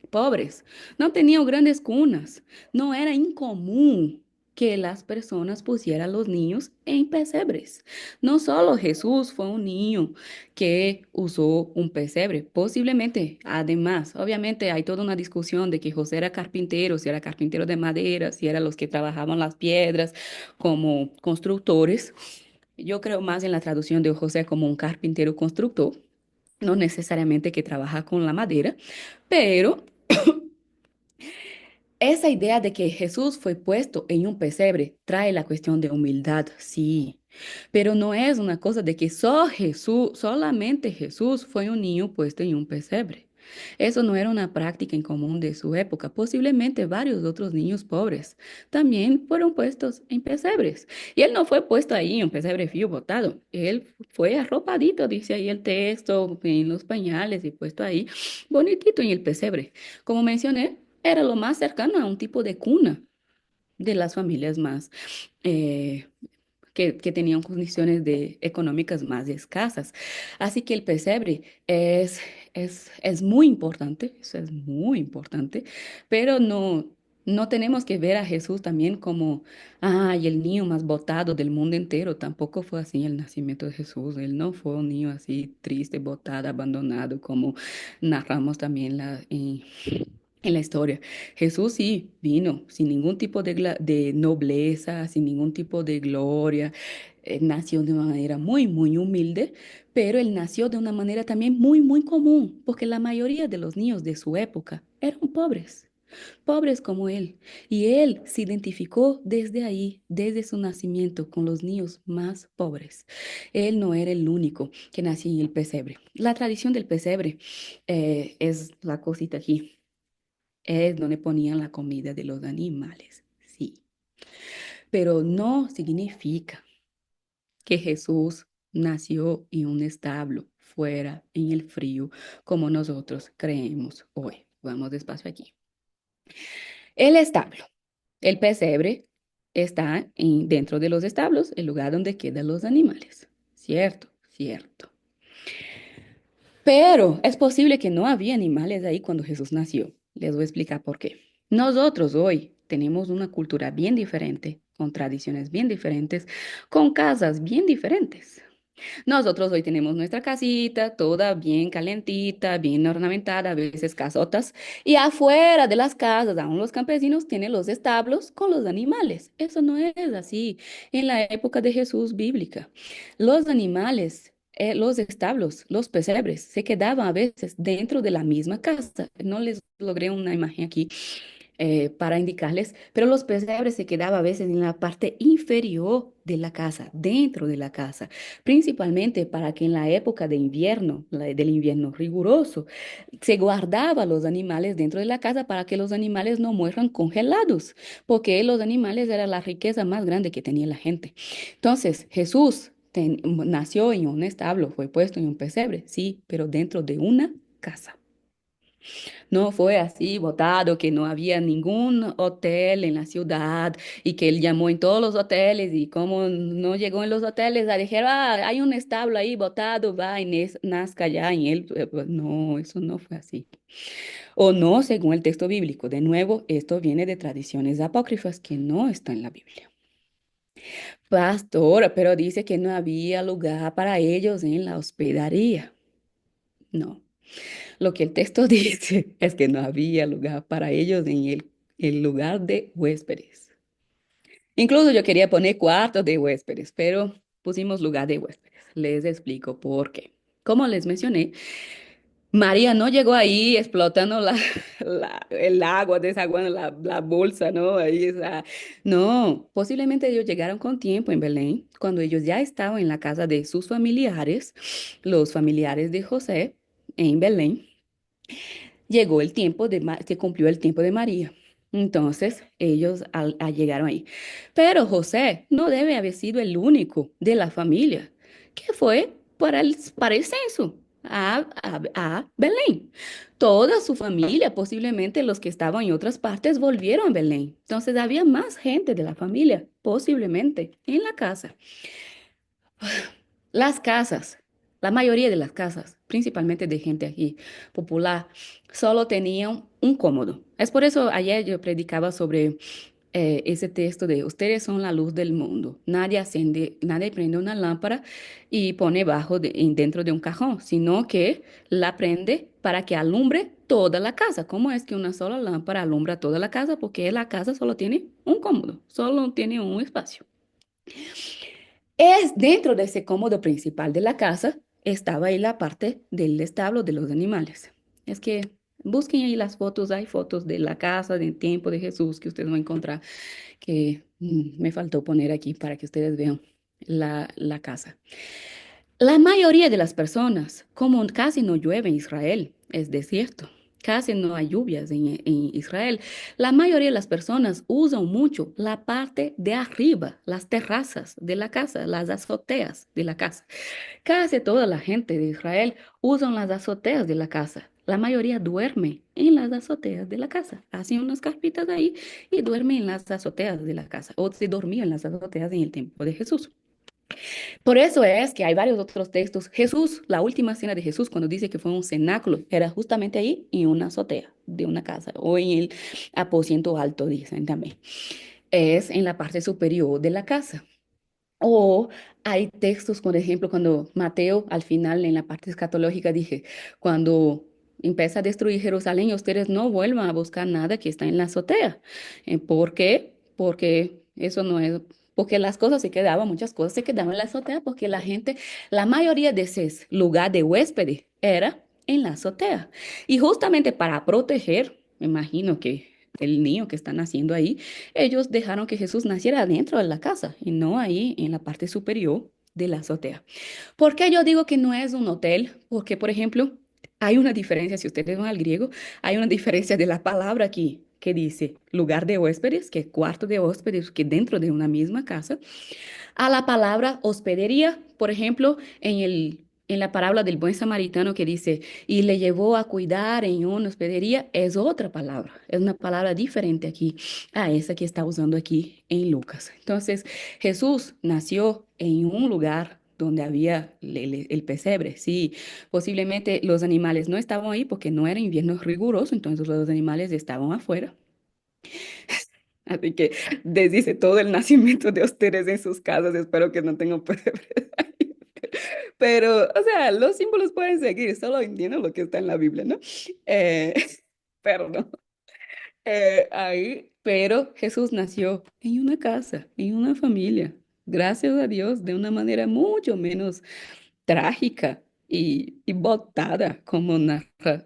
pobres no tenían grandes cunas. No era incomún que las personas pusieran a los niños en pesebres. No solo Jesús fue un niño que usó un pesebre, posiblemente, además, obviamente hay toda una discusión de que José era carpintero, si era carpintero de madera, si eran los que trabajaban las piedras como constructores. Yo creo más en la traducción de José como un carpintero constructor, no necesariamente que trabaja con la madera, pero esa idea de que Jesús fue puesto en un pesebre trae la cuestión de humildad, sí, pero no es una cosa de que solamente Jesús fue un niño puesto en un pesebre. Eso no era una práctica en común de su época. Posiblemente varios otros niños pobres también fueron puestos en pesebres. Y él no fue puesto ahí en un pesebre frío botado. Él fue arropadito, dice ahí el texto, en los pañales y puesto ahí, bonitito en el pesebre. Como mencioné, era lo más cercano a un tipo de cuna de las familias más eh, que tenían condiciones económicas más escasas. Así que el pesebre es muy importante, eso es muy importante, pero no tenemos que ver a Jesús también como, ay, el niño más botado del mundo entero. Tampoco fue así el nacimiento de Jesús. Él no fue un niño así triste, botado, abandonado, como narramos también en la historia. Jesús sí vino sin ningún tipo de nobleza, sin ningún tipo de gloria. Nació de una manera muy, muy humilde, pero él nació de una manera también muy, muy común, porque la mayoría de los niños de su época eran pobres, pobres como él. Y él se identificó desde ahí, desde su nacimiento, con los niños más pobres. Él no era el único que nació en el pesebre. La tradición del pesebre es la cosita aquí, es donde ponían la comida de los animales, sí. Pero no significa que Jesús nació en un establo, fuera, en el frío, como nosotros creemos hoy. Vamos despacio aquí. El establo, el pesebre, está dentro de los establos, el lugar donde quedan los animales. Cierto, cierto. Pero es posible que no había animales ahí cuando Jesús nació. Les voy a explicar por qué. Nosotros hoy tenemos una cultura bien diferente, con tradiciones bien diferentes, con casas bien diferentes. Nosotros hoy tenemos nuestra casita, toda bien calentita, bien ornamentada, a veces casotas, y afuera de las casas, aún los campesinos tienen los establos con los animales. Eso no es así en la época de Jesús bíblica. Los animales, los establos, los pesebres, se quedaban a veces dentro de la misma casa. No les logré una imagen aquí para indicarles, pero los pesebres se quedaban a veces en la parte inferior de la casa, dentro de la casa, principalmente para que en la época de invierno, del invierno riguroso, se guardaba los animales dentro de la casa para que los animales no mueran congelados, porque los animales era la riqueza más grande que tenía la gente. Entonces, Jesús nació en un establo, fue puesto en un pesebre, sí, pero dentro de una casa. No fue así, botado, que no había ningún hotel en la ciudad y que él llamó en todos los hoteles y como no llegó en los hoteles, a dijeron, ah, hay un establo ahí botado, va y nazca ya en él. Pues, no, eso no fue así. O no, según el texto bíblico. De nuevo, esto viene de tradiciones apócrifas que no están en la Biblia. Pastor, pero dice que no había lugar para ellos en la hospedería. No. Lo que el texto dice es que no había lugar para ellos en el lugar de huéspedes. Incluso yo quería poner cuartos de huéspedes, pero pusimos lugar de huéspedes. Les explico por qué. Como les mencioné, María no llegó ahí explotando el agua, desaguando la bolsa, ¿no? No, posiblemente ellos llegaron con tiempo en Belén, cuando ellos ya estaban en la casa de sus familiares, los familiares de José en Belén. Llegó el tiempo se cumplió el tiempo de María. Entonces ellos llegaron ahí. Pero José no debe haber sido el único de la familia que fue para el censo a Belén. Toda su familia, posiblemente los que estaban en otras partes, volvieron a Belén. Entonces había más gente de la familia, posiblemente, en la casa. Las casas, la mayoría de las casas, principalmente de gente aquí popular, solo tenían un cómodo. Es por eso ayer yo predicaba sobre ese texto de ustedes son la luz del mundo. Nadie prende una lámpara y pone dentro de un cajón, sino que la prende para que alumbre toda la casa. ¿Cómo es que una sola lámpara alumbra toda la casa? Porque la casa solo tiene un cómodo, solo tiene un espacio. Es dentro de ese cómodo principal de la casa, estaba ahí la parte del establo de los animales. Es que busquen ahí las fotos, hay fotos de la casa, del tiempo de Jesús que ustedes van a encontrar, que me faltó poner aquí para que ustedes vean la casa. La mayoría de las personas, como casi no llueve en Israel, es desierto, casi no hay lluvias en Israel, la mayoría de las personas usan mucho la parte de arriba, las terrazas de la casa, las azoteas de la casa. Casi toda la gente de Israel usan las azoteas de la casa. La mayoría duerme en las azoteas de la casa. Hacen unas carpitas ahí y duermen en las azoteas de la casa. O se dormían en las azoteas en el tiempo de Jesús. Por eso es que hay varios otros textos. Jesús, la última cena de Jesús, cuando dice que fue un cenáculo, era justamente ahí en una azotea de una casa o en el aposento alto, dicen también. Es en la parte superior de la casa. O hay textos, por ejemplo, cuando Mateo al final en la parte escatológica dije, cuando empieza a destruir Jerusalén, ustedes no vuelvan a buscar nada que está en la azotea. ¿Por qué? Porque eso no es, porque las cosas se quedaban, muchas cosas se quedaban en la azotea, porque la gente, la mayoría de ese lugar de huéspedes era en la azotea. Y justamente para proteger, me imagino que el niño que están haciendo ahí, ellos dejaron que Jesús naciera dentro de la casa y no ahí en la parte superior de la azotea. ¿Por qué yo digo que no es un hotel? Porque, por ejemplo, hay una diferencia, si ustedes van al griego, hay una diferencia de la palabra aquí que dice lugar de huéspedes, que es cuarto de huéspedes, que dentro de una misma casa, a la palabra hospedería, por ejemplo, en la parábola del buen samaritano que dice, y le llevó a cuidar en una hospedería, es otra palabra, es una palabra diferente aquí a esa que está usando aquí en Lucas. Entonces, Jesús nació en un lugar donde había el pesebre, sí, posiblemente los animales no estaban ahí porque no era invierno riguroso, entonces los animales estaban afuera. Así que desdice todo el nacimiento de ustedes en sus casas. Espero que no tengan pebre ahí. Pero, o sea, los símbolos pueden seguir, solo entiendo lo que está en la Biblia, ¿no? Eh, perdón. Ahí, pero Jesús nació en una casa, en una familia, gracias a Dios, de una manera mucho menos trágica y botada como narra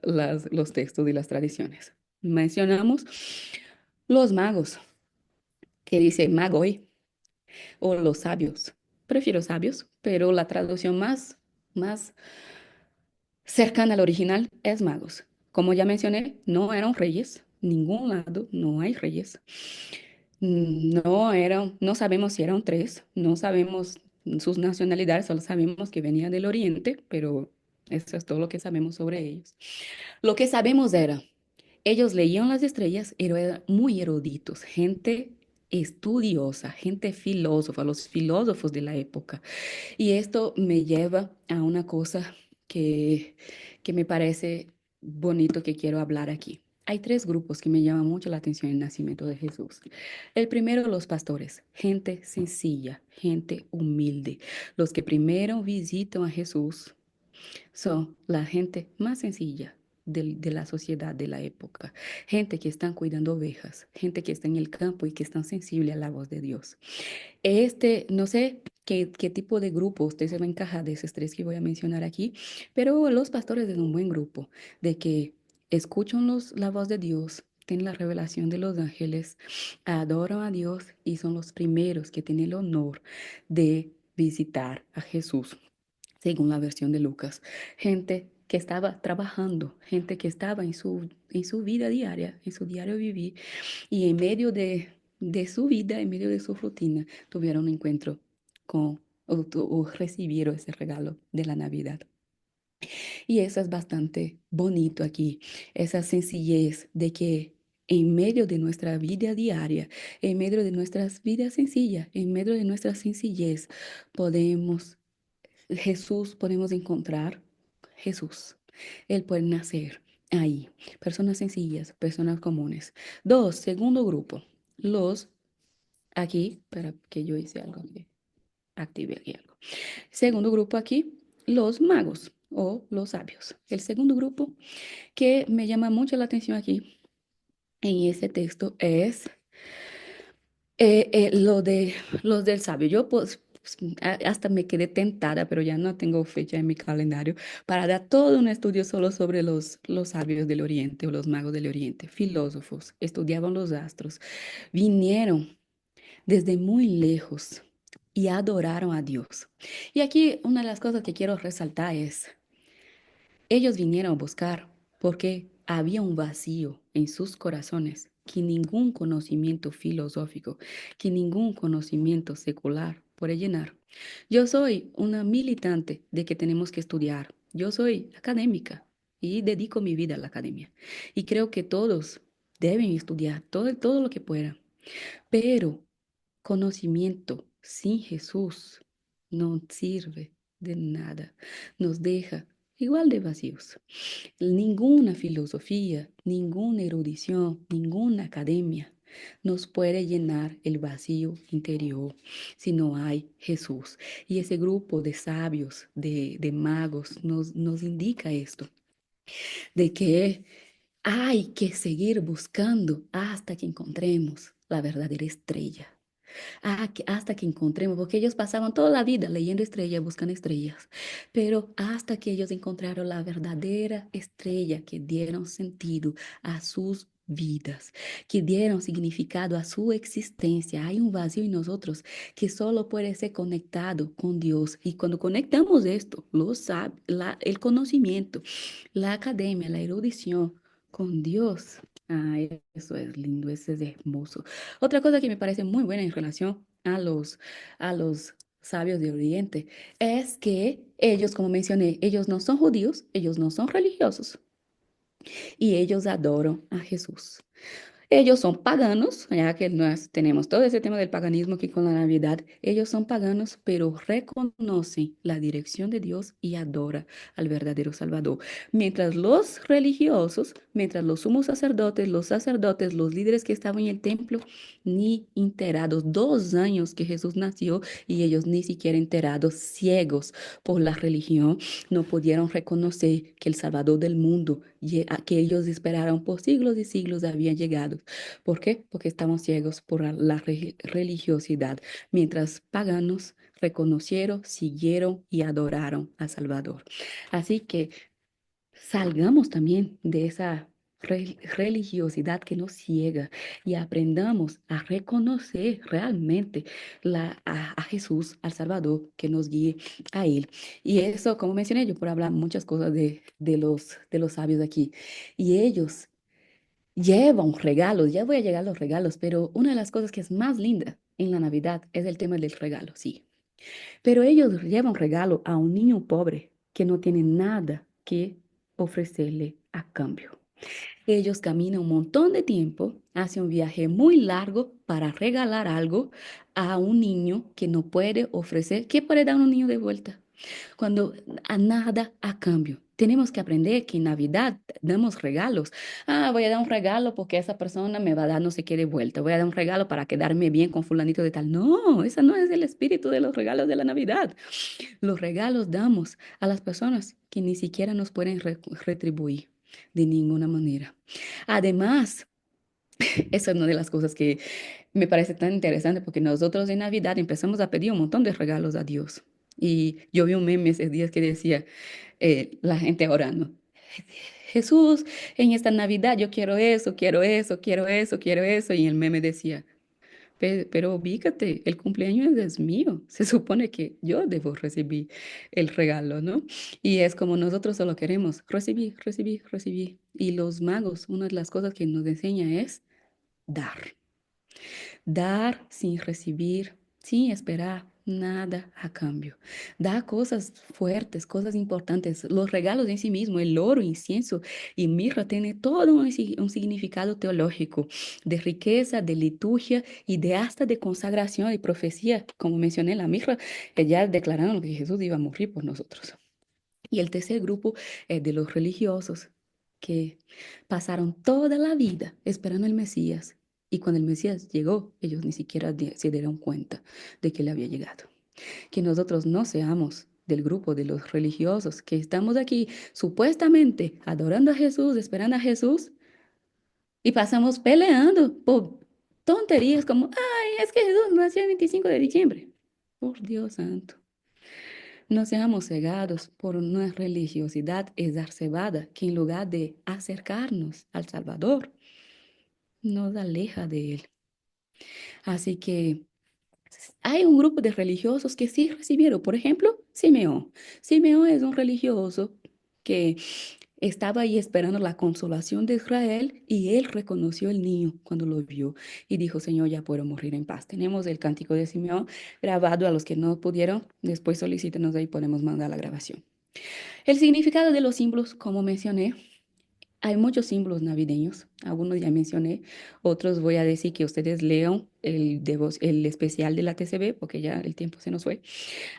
los textos y las tradiciones. Mencionamos los magos, que dice magoi o los sabios. Prefiero sabios, pero la traducción más cercana al original es magos. Como ya mencioné, no eran reyes, ningún lado no hay reyes. No eran, no sabemos si eran tres, no sabemos sus nacionalidades, solo sabemos que venían del oriente, pero eso es todo lo que sabemos sobre ellos. Lo que sabemos era, ellos leían las estrellas, pero eran muy eruditos, gente estudiosa, gente filósofa, los filósofos de la época. Y esto me lleva a una cosa que, que me parece bonito que quiero hablar aquí. Hay tres grupos que me llaman mucho la atención en el nacimiento de Jesús. El primero, los pastores, gente sencilla, gente humilde, los que primero visitan a Jesús son la gente más sencilla de la sociedad de la época, gente que están cuidando ovejas, gente que está en el campo y que están sensibles a la voz de Dios. No sé qué tipo de grupo usted se va a encajar de esos tres que voy a mencionar aquí, pero los pastores es un buen grupo, de que escuchan la voz de Dios, tienen la revelación de los ángeles, adoran a Dios y son los primeros que tienen el honor de visitar a Jesús según la versión de Lucas. Gente que estaba trabajando, gente que estaba en su vida diaria, en su diario vivir, y en medio de su vida, en medio de su rutina, tuvieron un encuentro con o recibieron ese regalo de la Navidad. Y eso es bastante bonito aquí, esa sencillez de que en medio de nuestra vida diaria, en medio de nuestras vidas sencillas, en medio de nuestra sencillez, podemos podemos encontrar Jesús. Él puede nacer ahí. Personas sencillas, personas comunes. Dos, segundo grupo, los aquí, para que yo hice algo, que active aquí algo. Segundo grupo aquí, los magos o los sabios. El segundo grupo que me llama mucho la atención aquí en ese texto es lo de los del sabio. Yo pues, hasta me quedé tentada, pero ya no tengo fecha en mi calendario para dar todo un estudio solo sobre los sabios del Oriente o los magos del Oriente, filósofos, estudiaban los astros, vinieron desde muy lejos y adoraron a Dios. Y aquí una de las cosas que quiero resaltar es, ellos vinieron a buscar porque había un vacío en sus corazones que ningún conocimiento filosófico, que ningún conocimiento secular puede llenar. Yo soy una militante de que tenemos que estudiar. Yo soy académica y dedico mi vida a la academia. Y creo que todos deben estudiar todo lo que puedan. Pero conocimiento sin Jesús no sirve de nada. Nos deja igual de vacíos. Ninguna filosofía, ninguna erudición, ninguna academia nos puede llenar el vacío interior si no hay Jesús. Y ese grupo de sabios, de magos, nos indica esto, de que hay que seguir buscando hasta que encontremos la verdadera estrella. Hasta que encontremos, porque ellos pasaban toda la vida leyendo estrellas, buscando estrellas, pero hasta que ellos encontraron la verdadera estrella que dieron sentido a sus vidas, que dieron significado a su existencia. Hay un vacío en nosotros que solo puede ser conectado con Dios. Y cuando conectamos esto, el conocimiento, la academia, la erudición con Dios. Eso es lindo, eso es hermoso. Otra cosa que me parece muy buena en relación a los sabios de Oriente es que ellos, como mencioné, ellos no son judíos, ellos no son religiosos y ellos adoran a Jesús. Ellos son paganos, ya que tenemos todo ese tema del paganismo aquí con la Navidad. Ellos son paganos, pero reconocen la dirección de Dios y adoran al verdadero Salvador. Mientras los religiosos, mientras los sumos sacerdotes, los líderes que estaban en el templo, ni enterados, 2 años que Jesús nació y ellos ni siquiera enterados, ciegos por la religión, no pudieron reconocer que el Salvador del mundo, que ellos esperaron por siglos y siglos, había llegado. ¿Por qué? Porque estamos ciegos por la religiosidad, mientras paganos reconocieron, siguieron y adoraron a Salvador. Así que salgamos también de esa religiosidad que nos ciega y aprendamos a reconocer realmente a Jesús, al Salvador, que nos guíe a Él. Y eso, como mencioné, yo por hablar muchas cosas de los sabios aquí. Y ellos llevan regalos, ya voy a llegar a los regalos, pero una de las cosas que es más linda en la Navidad es el tema del regalo, sí. Pero ellos llevan regalo a un niño pobre que no tiene nada que ofrecerle a cambio. Ellos caminan un montón de tiempo, hacen un viaje muy largo para regalar algo a un niño que no puede ofrecer. ¿Qué puede dar un niño de vuelta? Cuando a nada a cambio. Tenemos que aprender que en Navidad damos regalos. Voy a dar un regalo porque esa persona me va a dar no sé qué de vuelta. Voy a dar un regalo para quedarme bien con fulanito de tal. No, ese no es el espíritu de los regalos de la Navidad. Los regalos damos a las personas que ni siquiera nos pueden retribuir de ninguna manera. Además, esa es una de las cosas que me parece tan interesante porque nosotros en Navidad empezamos a pedir un montón de regalos a Dios. Y yo vi un meme esos días que decía, la gente orando. Jesús, en esta Navidad yo quiero eso, quiero eso, quiero eso, quiero eso. Y el meme decía, Pero ubícate, el cumpleaños es mío. Se supone que yo debo recibir el regalo, ¿no? Y es como nosotros solo queremos recibir, recibir, recibir. Y los magos, una de las cosas que nos enseña es dar. Dar sin recibir, sin esperar nada a cambio. Da cosas fuertes, cosas importantes. Los regalos en sí mismo, el oro, incienso y mirra tiene todo un significado teológico de riqueza, de liturgia y de hasta de consagración y profecía. Como mencioné, la mirra, ya declararon que Jesús iba a morir por nosotros. Y el tercer grupo es de los religiosos que pasaron toda la vida esperando el Mesías Y cuando el Mesías llegó, ellos ni siquiera se dieron cuenta de que él había llegado. Que nosotros no seamos del grupo de los religiosos que estamos aquí supuestamente adorando a Jesús, esperando a Jesús, y pasamos peleando por tonterías como, ay, es que Jesús nació el 25 de diciembre. Por Dios santo. No seamos cegados por una religiosidad exacerbada que en lugar de acercarnos al Salvador, nos aleja de él. Así que hay un grupo de religiosos que sí recibieron, por ejemplo, Simeón. Simeón es un religioso que estaba ahí esperando la consolación de Israel y él reconoció el niño cuando lo vio y dijo, Señor, ya puedo morir en paz. Tenemos el cántico de Simeón grabado a los que no pudieron. Después solicítenos ahí, podemos mandar la grabación. El significado de los símbolos, como mencioné, hay muchos símbolos navideños, algunos ya mencioné, otros voy a decir que ustedes lean el especial de la TCB, porque ya el tiempo se nos fue.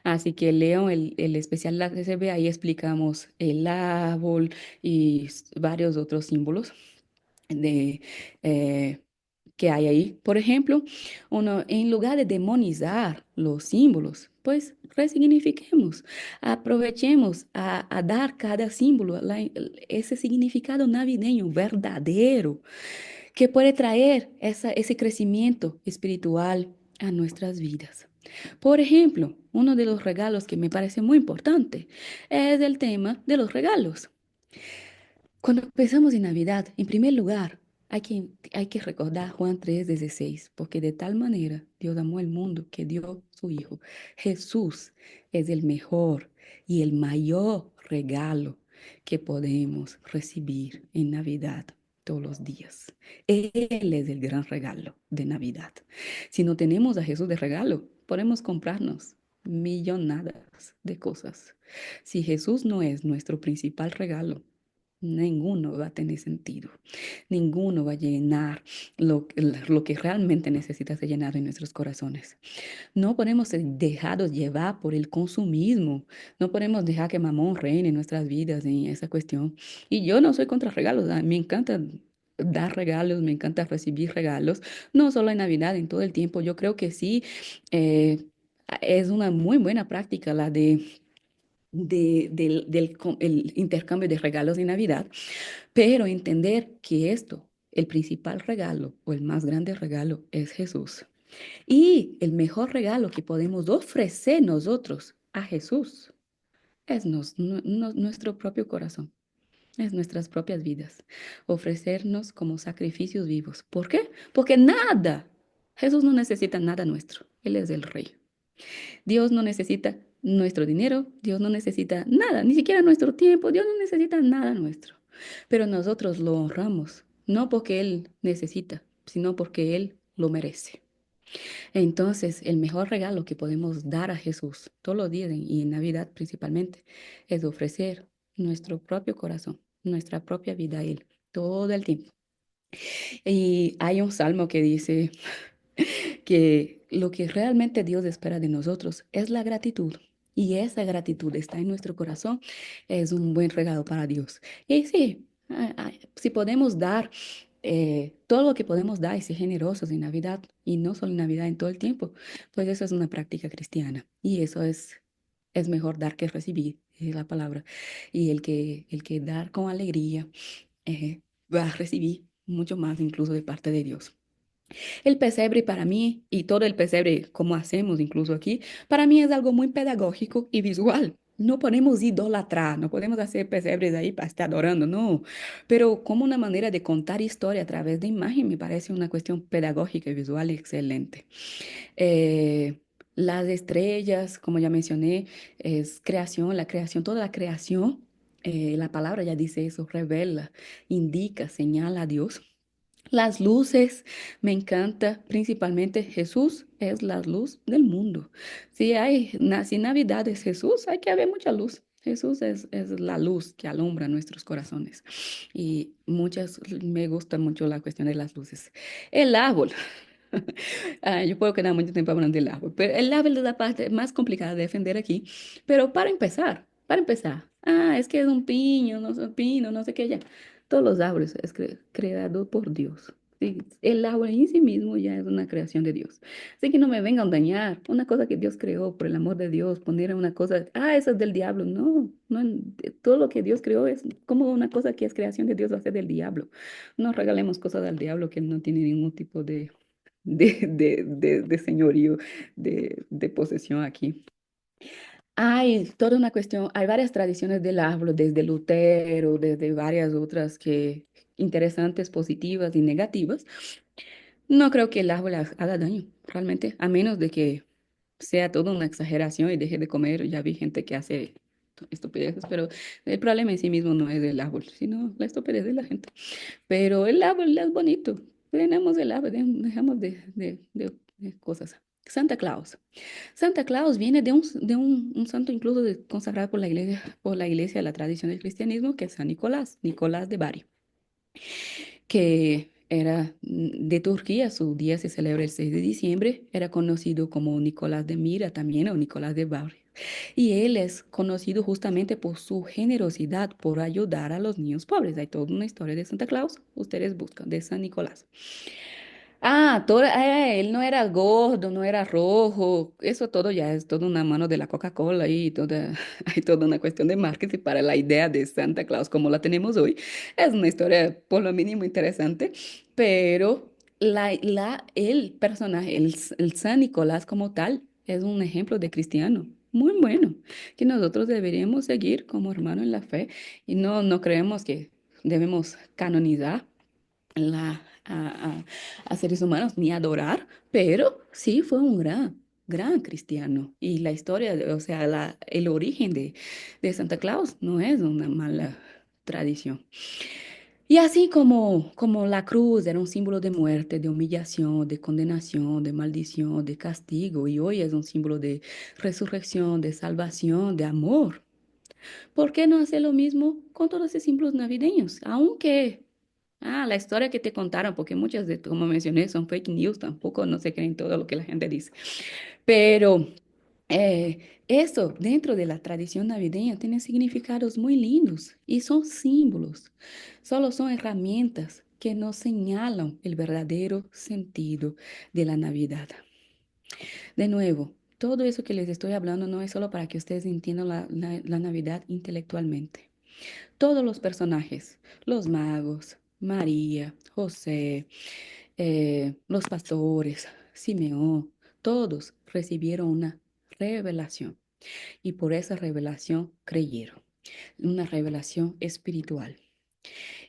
Así que lean el especial de la TCB, ahí explicamos el árbol y varios otros símbolos de, eh, que hay ahí. Por ejemplo, uno, en lugar de demonizar los símbolos, pues resignifiquemos, aprovechemos a dar cada símbolo ese significado navideño verdadero que puede traer ese crecimiento espiritual a nuestras vidas. Por ejemplo, uno de los regalos que me parece muy importante es el tema de los regalos. Cuando pensamos en Navidad, en primer lugar, hay que recordar Juan 3:16, porque de tal manera Dios amó el mundo que dio su Hijo. Jesús es el mejor y el mayor regalo que podemos recibir en Navidad todos los días. Él es el gran regalo de Navidad. Si no tenemos a Jesús de regalo, podemos comprarnos millonadas de cosas. Si Jesús no es nuestro principal regalo, ninguno va a tener sentido. Ninguno va a llenar lo que realmente necesita ser llenado en nuestros corazones. No podemos ser dejados llevar por el consumismo. No podemos dejar que mamón reine en nuestras vidas en esa cuestión. Y yo no soy contra regalos. Me encanta dar regalos, me encanta recibir regalos. No solo en Navidad, en todo el tiempo. Yo creo que sí, eh, es una muy buena práctica la el intercambio de regalos de Navidad, pero entender que esto, el principal regalo o el más grande regalo es Jesús. Y el mejor regalo que podemos ofrecer nosotros a Jesús es nuestro propio corazón, es nuestras propias vidas. Ofrecernos como sacrificios vivos. ¿Por qué? Porque nada, Jesús no necesita nada nuestro. Él es el Rey. Dios no necesita nuestro dinero, Dios no necesita nada, ni siquiera nuestro tiempo, Dios no necesita nada nuestro. Pero nosotros lo honramos, no porque Él necesita, sino porque Él lo merece. Entonces, el mejor regalo que podemos dar a Jesús todos los días y en Navidad principalmente es ofrecer nuestro propio corazón, nuestra propia vida a Él todo el tiempo. Y hay un salmo que dice, que lo que realmente Dios espera de nosotros es la gratitud. Y esa gratitud está en nuestro corazón, es un buen regalo para Dios. Y sí, si podemos dar todo lo que podemos dar y ser generosos en Navidad, y no solo en Navidad, en todo el tiempo, pues eso es una práctica cristiana. Y eso es mejor dar que recibir, es la palabra. Y el que dar con alegría va a recibir mucho más incluso de parte de Dios. El pesebre para mí, y todo el pesebre, como hacemos incluso aquí, para mí es algo muy pedagógico y visual. No podemos idolatrar, no podemos hacer pesebres ahí para estar adorando, no. Pero como una manera de contar historia a través de imagen me parece una cuestión pedagógica y visual excelente. Eh, las estrellas, como ya mencioné, es creación, la creación, toda la creación, la palabra ya dice eso, revela, indica, señala a Dios. Las luces, me encanta, principalmente Jesús es la luz del mundo. Si Navidad es Jesús, hay que haber mucha luz. Jesús es la luz que alumbra nuestros corazones. Y me gusta mucho la cuestión de las luces. El árbol. Yo puedo quedar mucho tiempo hablando del árbol, pero el árbol es la parte más complicada de defender aquí. Pero para empezar, es que es un piño, no sé, pino, no sé qué ya. Todos los árboles es creado por Dios. Sí, el agua en sí mismo ya es una creación de Dios. Así que no me vengan a dañar. Una cosa que Dios creó, por el amor de Dios, poner una cosa, eso es del diablo. No, no, todo lo que Dios creó es como una cosa que es creación de Dios va a ser del diablo. No regalemos cosas al diablo que él no tiene ningún tipo de señorío, de posesión aquí. Hay toda una cuestión, hay varias tradiciones del hablo, desde Lutero, desde varias otras que interesantes, positivas y negativas. No creo que el ajo le haga daño, realmente, a menos de que sea toda una exageración y deje de comer. Ya vi gente que hace estupideces, pero el problema en sí mismo no es el árbol, sino la estupidez de la gente. Pero el árbol es bonito. Tenemos el árbol, dejamos de cosas. Santa Claus. Santa Claus viene de un santo incluso consagrado por la iglesia de la tradición del cristianismo, que es San Nicolás, Nicolás de Bari, que era de Turquía. Su día se celebra el 6 de diciembre. Era conocido como Nicolás de Mira también, o Nicolás de Bari. Y él es conocido justamente por su generosidad, por ayudar a los niños pobres. Hay toda una historia de Santa Claus, ustedes buscan, de San Nicolás. Él no era gordo, no era rojo, eso todo ya es toda una mano de la Coca-Cola y toda, hay toda una cuestión de marketing para la idea de Santa Claus como la tenemos hoy. Es una historia por lo mínimo interesante, pero el personaje, el San Nicolás como tal, es un ejemplo de cristiano muy bueno, que nosotros deberíamos seguir como hermano en la fe, y no creemos que debemos canonizar a seres humanos ni adorar, pero sí fue un gran cristiano. Y la historia, o sea, el origen de Santa Claus no es una mala tradición. Y así como la cruz era un símbolo de muerte, de humillación, de condenación, de maldición, de castigo, y hoy es un símbolo de resurrección, de salvación, de amor. ¿Por qué no hacer lo mismo con todos esos símbolos navideños? Aunque la historia que te contaron, porque muchas de, como mencioné, son fake news, tampoco no se creen todo lo que la gente dice. Pero eso, dentro de la tradición navideña, tiene significados muy lindos y son símbolos. Solo son herramientas que nos señalan el verdadero sentido de la Navidad. De nuevo, todo eso que les estoy hablando no es solo para que ustedes entiendan la Navidad intelectualmente. Todos los personajes, los magos, María, José, los pastores, Simeón, todos recibieron una revelación y por esa revelación creyeron, una revelación espiritual.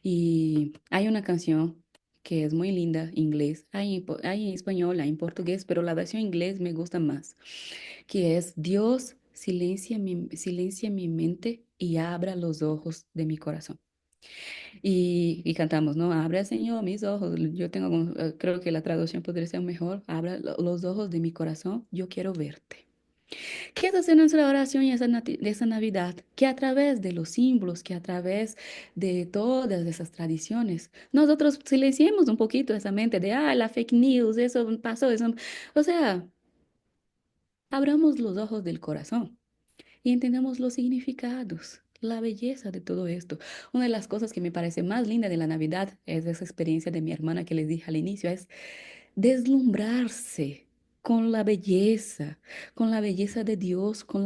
Y hay una canción que es muy linda, inglés, hay en español, hay en portugués, pero la versión inglés me gusta más, que es Dios silencia mi mente y abra los ojos de mi corazón. Y cantamos, ¿no? Abra, Señor, mis ojos. Yo tengo, creo que la traducción podría ser mejor. Abra los ojos de mi corazón. Yo quiero verte. ¿Qué es hacer nuestra oración y de esa Navidad? Que a través de los símbolos, que a través de todas esas tradiciones, nosotros silenciemos un poquito esa mente de, la fake news, eso pasó, eso. O sea, abramos los ojos del corazón y entendamos los significados, la belleza de todo esto. Una de las cosas que me parece más linda de la Navidad es esa experiencia de mi hermana que les dije al inicio, es deslumbrarse con la belleza de Dios, con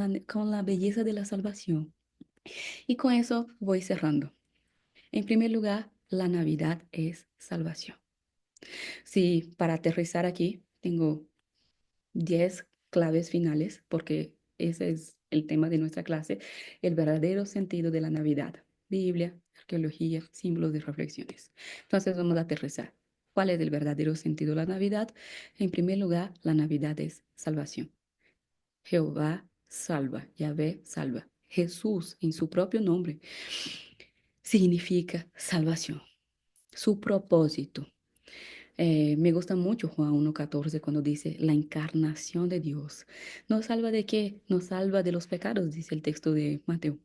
la belleza de la salvación. Y con eso voy cerrando. En primer lugar, la Navidad es salvación. Sí, para aterrizar aquí, tengo 10 claves finales, porque ese es el tema de nuestra clase, el verdadero sentido de la Navidad. Biblia, arqueología, símbolos de reflexiones. Entonces vamos a aterrizar. ¿Cuál es el verdadero sentido de la Navidad? En primer lugar, la Navidad es salvación. Jehová salva, Yahvé salva. Jesús, en su propio nombre, significa salvación. Su propósito. Me gusta mucho Juan 1:14 cuando dice la encarnación de Dios. ¿Nos salva de qué? Nos salva de los pecados, dice el texto de Mateo.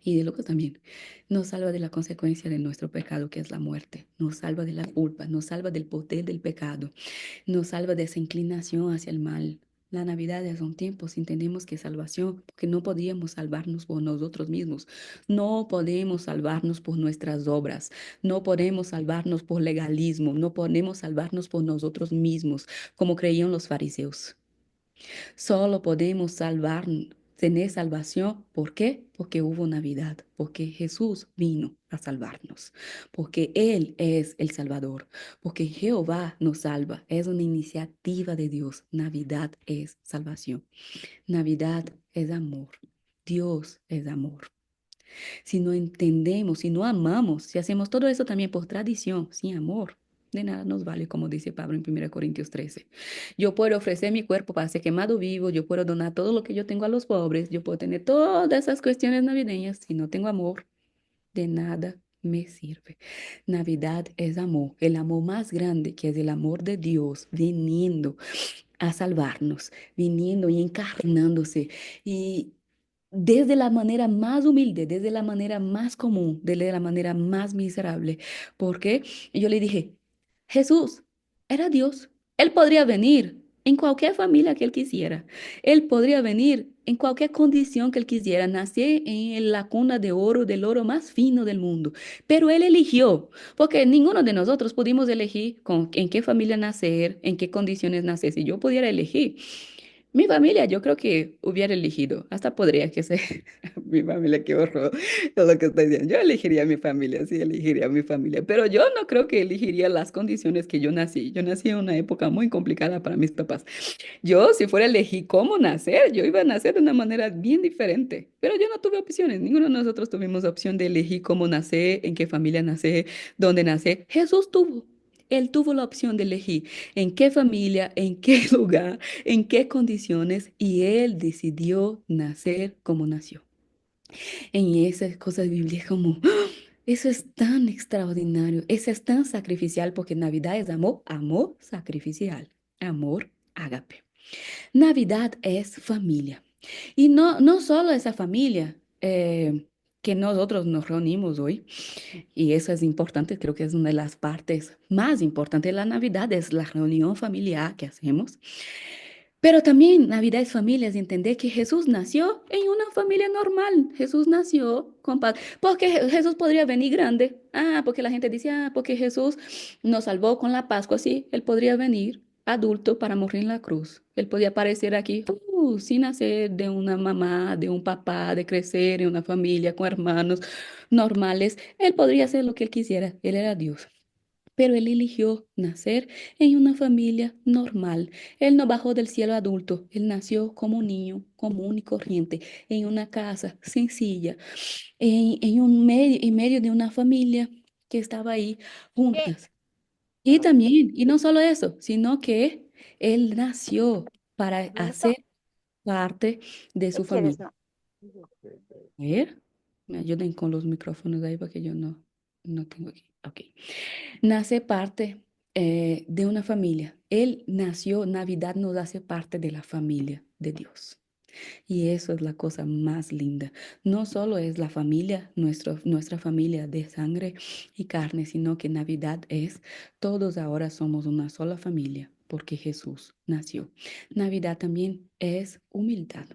Y de Lucas también. Nos salva de la consecuencia de nuestro pecado, que es la muerte. Nos salva de la culpa. Nos salva del poder del pecado. Nos salva de esa inclinación hacia el mal. La Navidad es un tiempo, si entendemos que es salvación, porque no podíamos salvarnos por nosotros mismos, no podemos salvarnos por nuestras obras, no podemos salvarnos por legalismo, no podemos salvarnos por nosotros mismos, como creían los fariseos. Solo podemos salvar, tener salvación. ¿Por qué? Porque hubo Navidad, porque Jesús vino a salvarnos, porque Él es el Salvador, porque Jehová nos salva. Es una iniciativa de Dios. Navidad es salvación. Navidad es amor. Dios es amor. Si no entendemos, si no amamos, si hacemos todo eso también por tradición, sin amor, de nada nos vale, como dice Pablo en 1 Corintios 13. Yo puedo ofrecer mi cuerpo para ser quemado vivo, yo puedo donar todo lo que yo tengo a los pobres, yo puedo tener todas esas cuestiones navideñas, si no tengo amor, de nada me sirve. Navidad es amor, el amor más grande que es el amor de Dios viniendo a salvarnos, viniendo y encarnándose. Y desde la manera más humilde, desde la manera más común, desde la manera más miserable. Porque yo le dije, Jesús era Dios. Él podría venir en cualquier familia que él quisiera. Él podría venir en cualquier condición que él quisiera, nacer en la cuna de oro, del oro más fino del mundo. Pero él eligió, porque ninguno de nosotros pudimos elegir en qué familia nacer, en qué condiciones nacer. Si yo pudiera elegir, mi familia, yo creo que hubiera elegido, hasta podría que ser mi familia, qué horror, todo lo que estoy diciendo. Yo elegiría a mi familia, sí, elegiría a mi familia, pero yo no creo que elegiría las condiciones que yo nací. Yo nací en una época muy complicada para mis papás. Yo, si fuera a elegir cómo nacer, yo iba a nacer de una manera bien diferente, pero yo no tuve opciones. Ninguno de nosotros tuvimos opción de elegir cómo nacer, en qué familia nacer, dónde nacer. Jesús tuvo. Él tuvo la opción de elegir en qué familia, en qué lugar, en qué condiciones, y él decidió nacer como nació. En esas cosas bíblicas como, ¡ah! Eso es tan extraordinario, eso es tan sacrificial, porque Navidad es amor, amor sacrificial, amor ágape. Navidad es familia. Y no solo esa familia que nosotros nos reunimos hoy, y eso es importante, creo que es una de las partes más importantes de la Navidad, es la reunión familiar que hacemos. Pero también Navidad es familia, es entender que Jesús nació en una familia normal. Jesús nació con paz. Porque Jesús podría venir grande. Ah, porque la gente dice, ah, porque Jesús nos salvó con la Pascua. Sí, él podría venir adulto para morir en la cruz. Él podía aparecer aquí sin nacer de una mamá, de un papá, de crecer en una familia con hermanos normales. Él podría hacer lo que él quisiera. Él era Dios. Pero él eligió nacer en una familia normal. Él no bajó del cielo adulto. Él nació como un niño común y corriente, en una casa sencilla, en medio de una familia que estaba ahí juntas. Y también, y no solo eso, sino que él nació para hacer parte de su familia. A ver, me ayuden con los micrófonos ahí porque yo no tengo aquí. Ok. Nace parte de una familia. Él nació, Navidad nos hace parte de la familia de Dios. Y eso es la cosa más linda. No solo es la familia, nuestra familia de sangre y carne, sino que Navidad es, todos ahora somos una sola familia porque Jesús nació. Navidad también es humildad.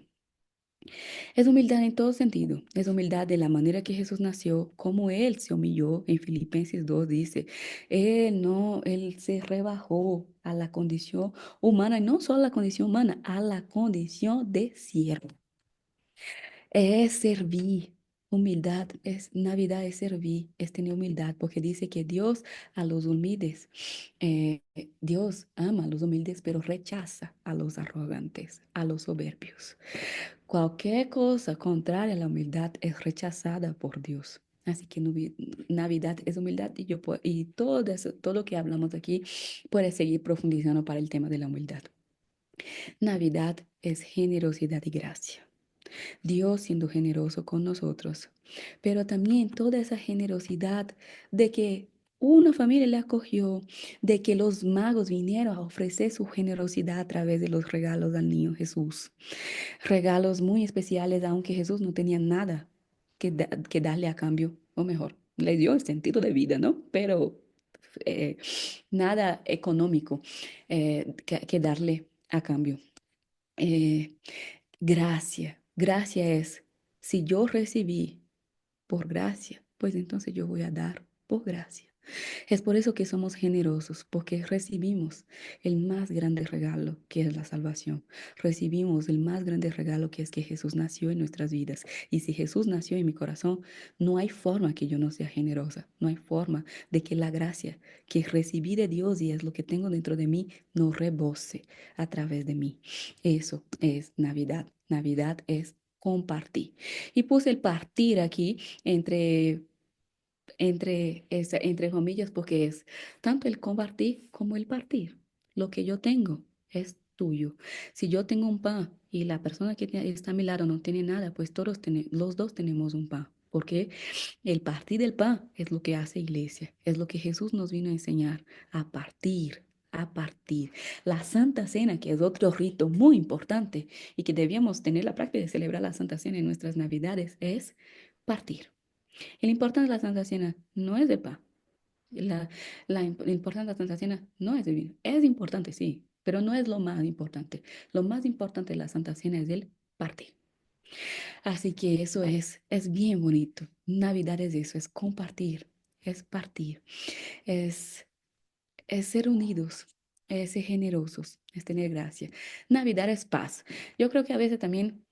Es humildad en todo sentido. Es humildad de la manera que Jesús nació, como Él se humilló. En Filipenses 2 dice, Él no, Él se rebajó a la condición humana, y no solo a la condición humana, a la condición de siervo. Es servir. Humildad es Navidad, es servir, es tener humildad, porque dice que Dios a los humildes, eh, Dios ama a los humildes, pero rechaza a los arrogantes, a los soberbios. Cualquier cosa contraria a la humildad es rechazada por Dios. Así que Navidad es humildad y todo eso, todo lo que hablamos aquí puede seguir profundizando para el tema de la humildad. Navidad es generosidad y gracia. Dios siendo generoso con nosotros, pero también toda esa generosidad de que una familia le acogió, de que los magos vinieron a ofrecer su generosidad a través de los regalos al niño Jesús. Regalos muy especiales, aunque Jesús no tenía nada que darle a cambio, o mejor, le dio el sentido de vida, ¿no? Pero nada económico que darle a cambio. Eh, gracia, gracia es, si yo recibí por gracia, pues entonces yo voy a dar por gracia. Es por eso que somos generosos, porque recibimos el más grande regalo que es la salvación. Recibimos el más grande regalo que es que Jesús nació en nuestras vidas. Y si Jesús nació en mi corazón, no hay forma que yo no sea generosa. No hay forma de que la gracia que recibí de Dios y es lo que tengo dentro de mí no rebose a través de mí. Eso es Navidad. Navidad es compartir. Y puse el partir aquí entre comillas, porque es tanto el compartir como el partir. Lo que yo tengo es tuyo. Si yo tengo un pan y la persona que está a mi lado no tiene nada, pues los dos tenemos un pan. Porque el partir del pan es lo que hace iglesia, es lo que Jesús nos vino a enseñar, a partir. A partir. La Santa Cena, que es otro rito muy importante y que debíamos tener la práctica de celebrar la Santa Cena en nuestras Navidades, es partir. El importante de la Santa Cena no es el pan. El importante de la Santa Cena no es el vino. Es importante, sí, pero no es lo más importante. Lo más importante de la Santa Cena es el partir. Así que eso es bien bonito. Navidad es eso, es compartir, es partir, es es ser unidos, es ser generosos, es tener gracia. Navidad es paz. Yo creo que a veces también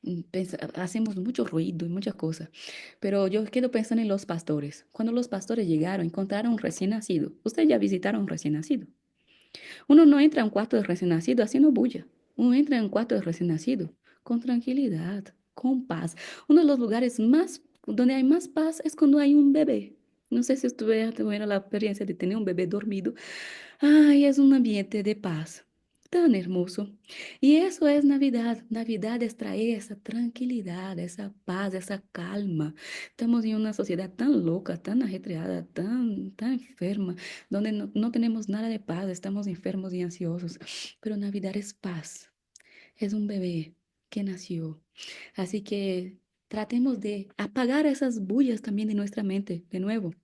hacemos mucho ruido y muchas cosas, pero yo quedo pensando en los pastores. Cuando los pastores llegaron, encontraron un recién nacido. Ustedes ya visitaron un recién nacido. Uno no entra a un cuarto de recién nacido haciendo bulla. Uno entra en un cuarto de recién nacido con tranquilidad, con paz. Uno de los lugares más, donde hay más paz es cuando hay un bebé. No sé si ustedes tuvieron la experiencia de tener un bebé dormido. Ay, es un ambiente de paz tan hermoso. Y eso es Navidad. Navidad es traer esa tranquilidad, esa paz, esa calma. Estamos en una sociedad tan loca, tan ajetreada, tan enferma, donde no tenemos nada de paz, estamos enfermos y ansiosos. Pero Navidad es paz. Es un bebé que nació. Así que tratemos de apagar esas bullas también de nuestra mente, de nuevo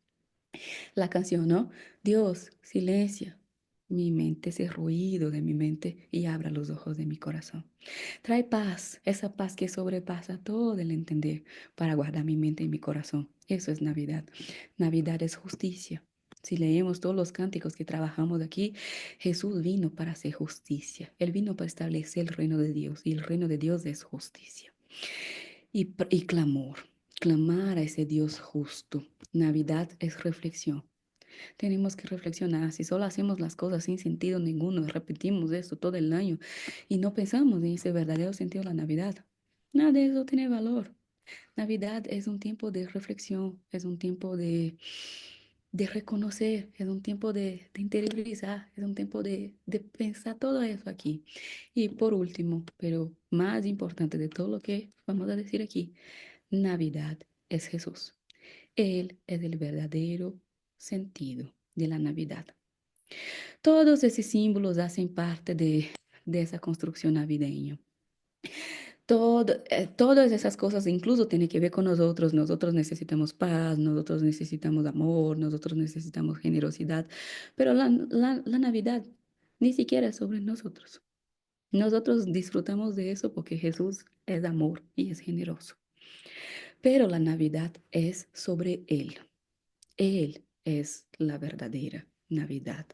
la canción, ¿no? Dios, silencia mi mente, ese ruido de mi mente y abra los ojos de mi corazón. Trae paz, esa paz que sobrepasa todo el entender para guardar mi mente y mi corazón. Eso es Navidad. Navidad es justicia. Si leemos todos los cánticos que trabajamos aquí, Jesús vino para hacer justicia. Él vino para establecer el reino de Dios y el reino de Dios es justicia. Y clamor, clamar a ese Dios justo. Navidad es reflexión. Tenemos que reflexionar. Si solo hacemos las cosas sin sentido ninguno, repetimos esto todo el año y no pensamos en ese verdadero sentido de la Navidad, nada de eso tiene valor. Navidad es un tiempo de reflexión, es un tiempo de reconocer, es un tiempo de interiorizar, es un tiempo de pensar todo eso aquí. Y por último, pero más importante de todo lo que vamos a decir aquí, Navidad es Jesús. Él es el verdadero sentido de la Navidad. Todos esos símbolos hacen parte de esa construcción navideña. Todas esas cosas incluso tienen que ver con nosotros. Nosotros necesitamos paz, nosotros necesitamos amor, nosotros necesitamos generosidad. Pero la Navidad ni siquiera es sobre nosotros. Nosotros disfrutamos de eso porque Jesús es amor y es generoso. Pero la Navidad es sobre Él. Él es la verdadera Navidad.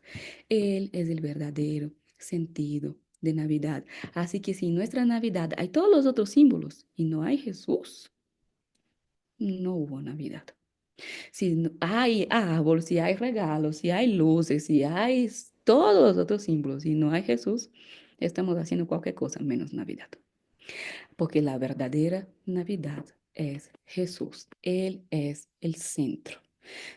Él es el verdadero sentido de Navidad. Así que si en nuestra Navidad hay todos los otros símbolos y no hay Jesús, no hubo Navidad. Si hay árbol, si hay regalos, si hay luces, si hay todos los otros símbolos y no hay Jesús, estamos haciendo cualquier cosa menos Navidad. Porque la verdadera Navidad es Jesús. Él es el centro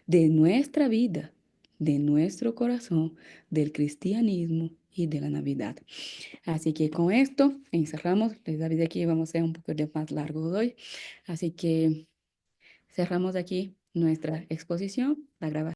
de nuestra vida, de nuestro corazón, del cristianismo y de la Navidad. Así que con esto encerramos. Les avisé que vamos a ser un poco más largo hoy. Así que cerramos aquí nuestra exposición, la grabación.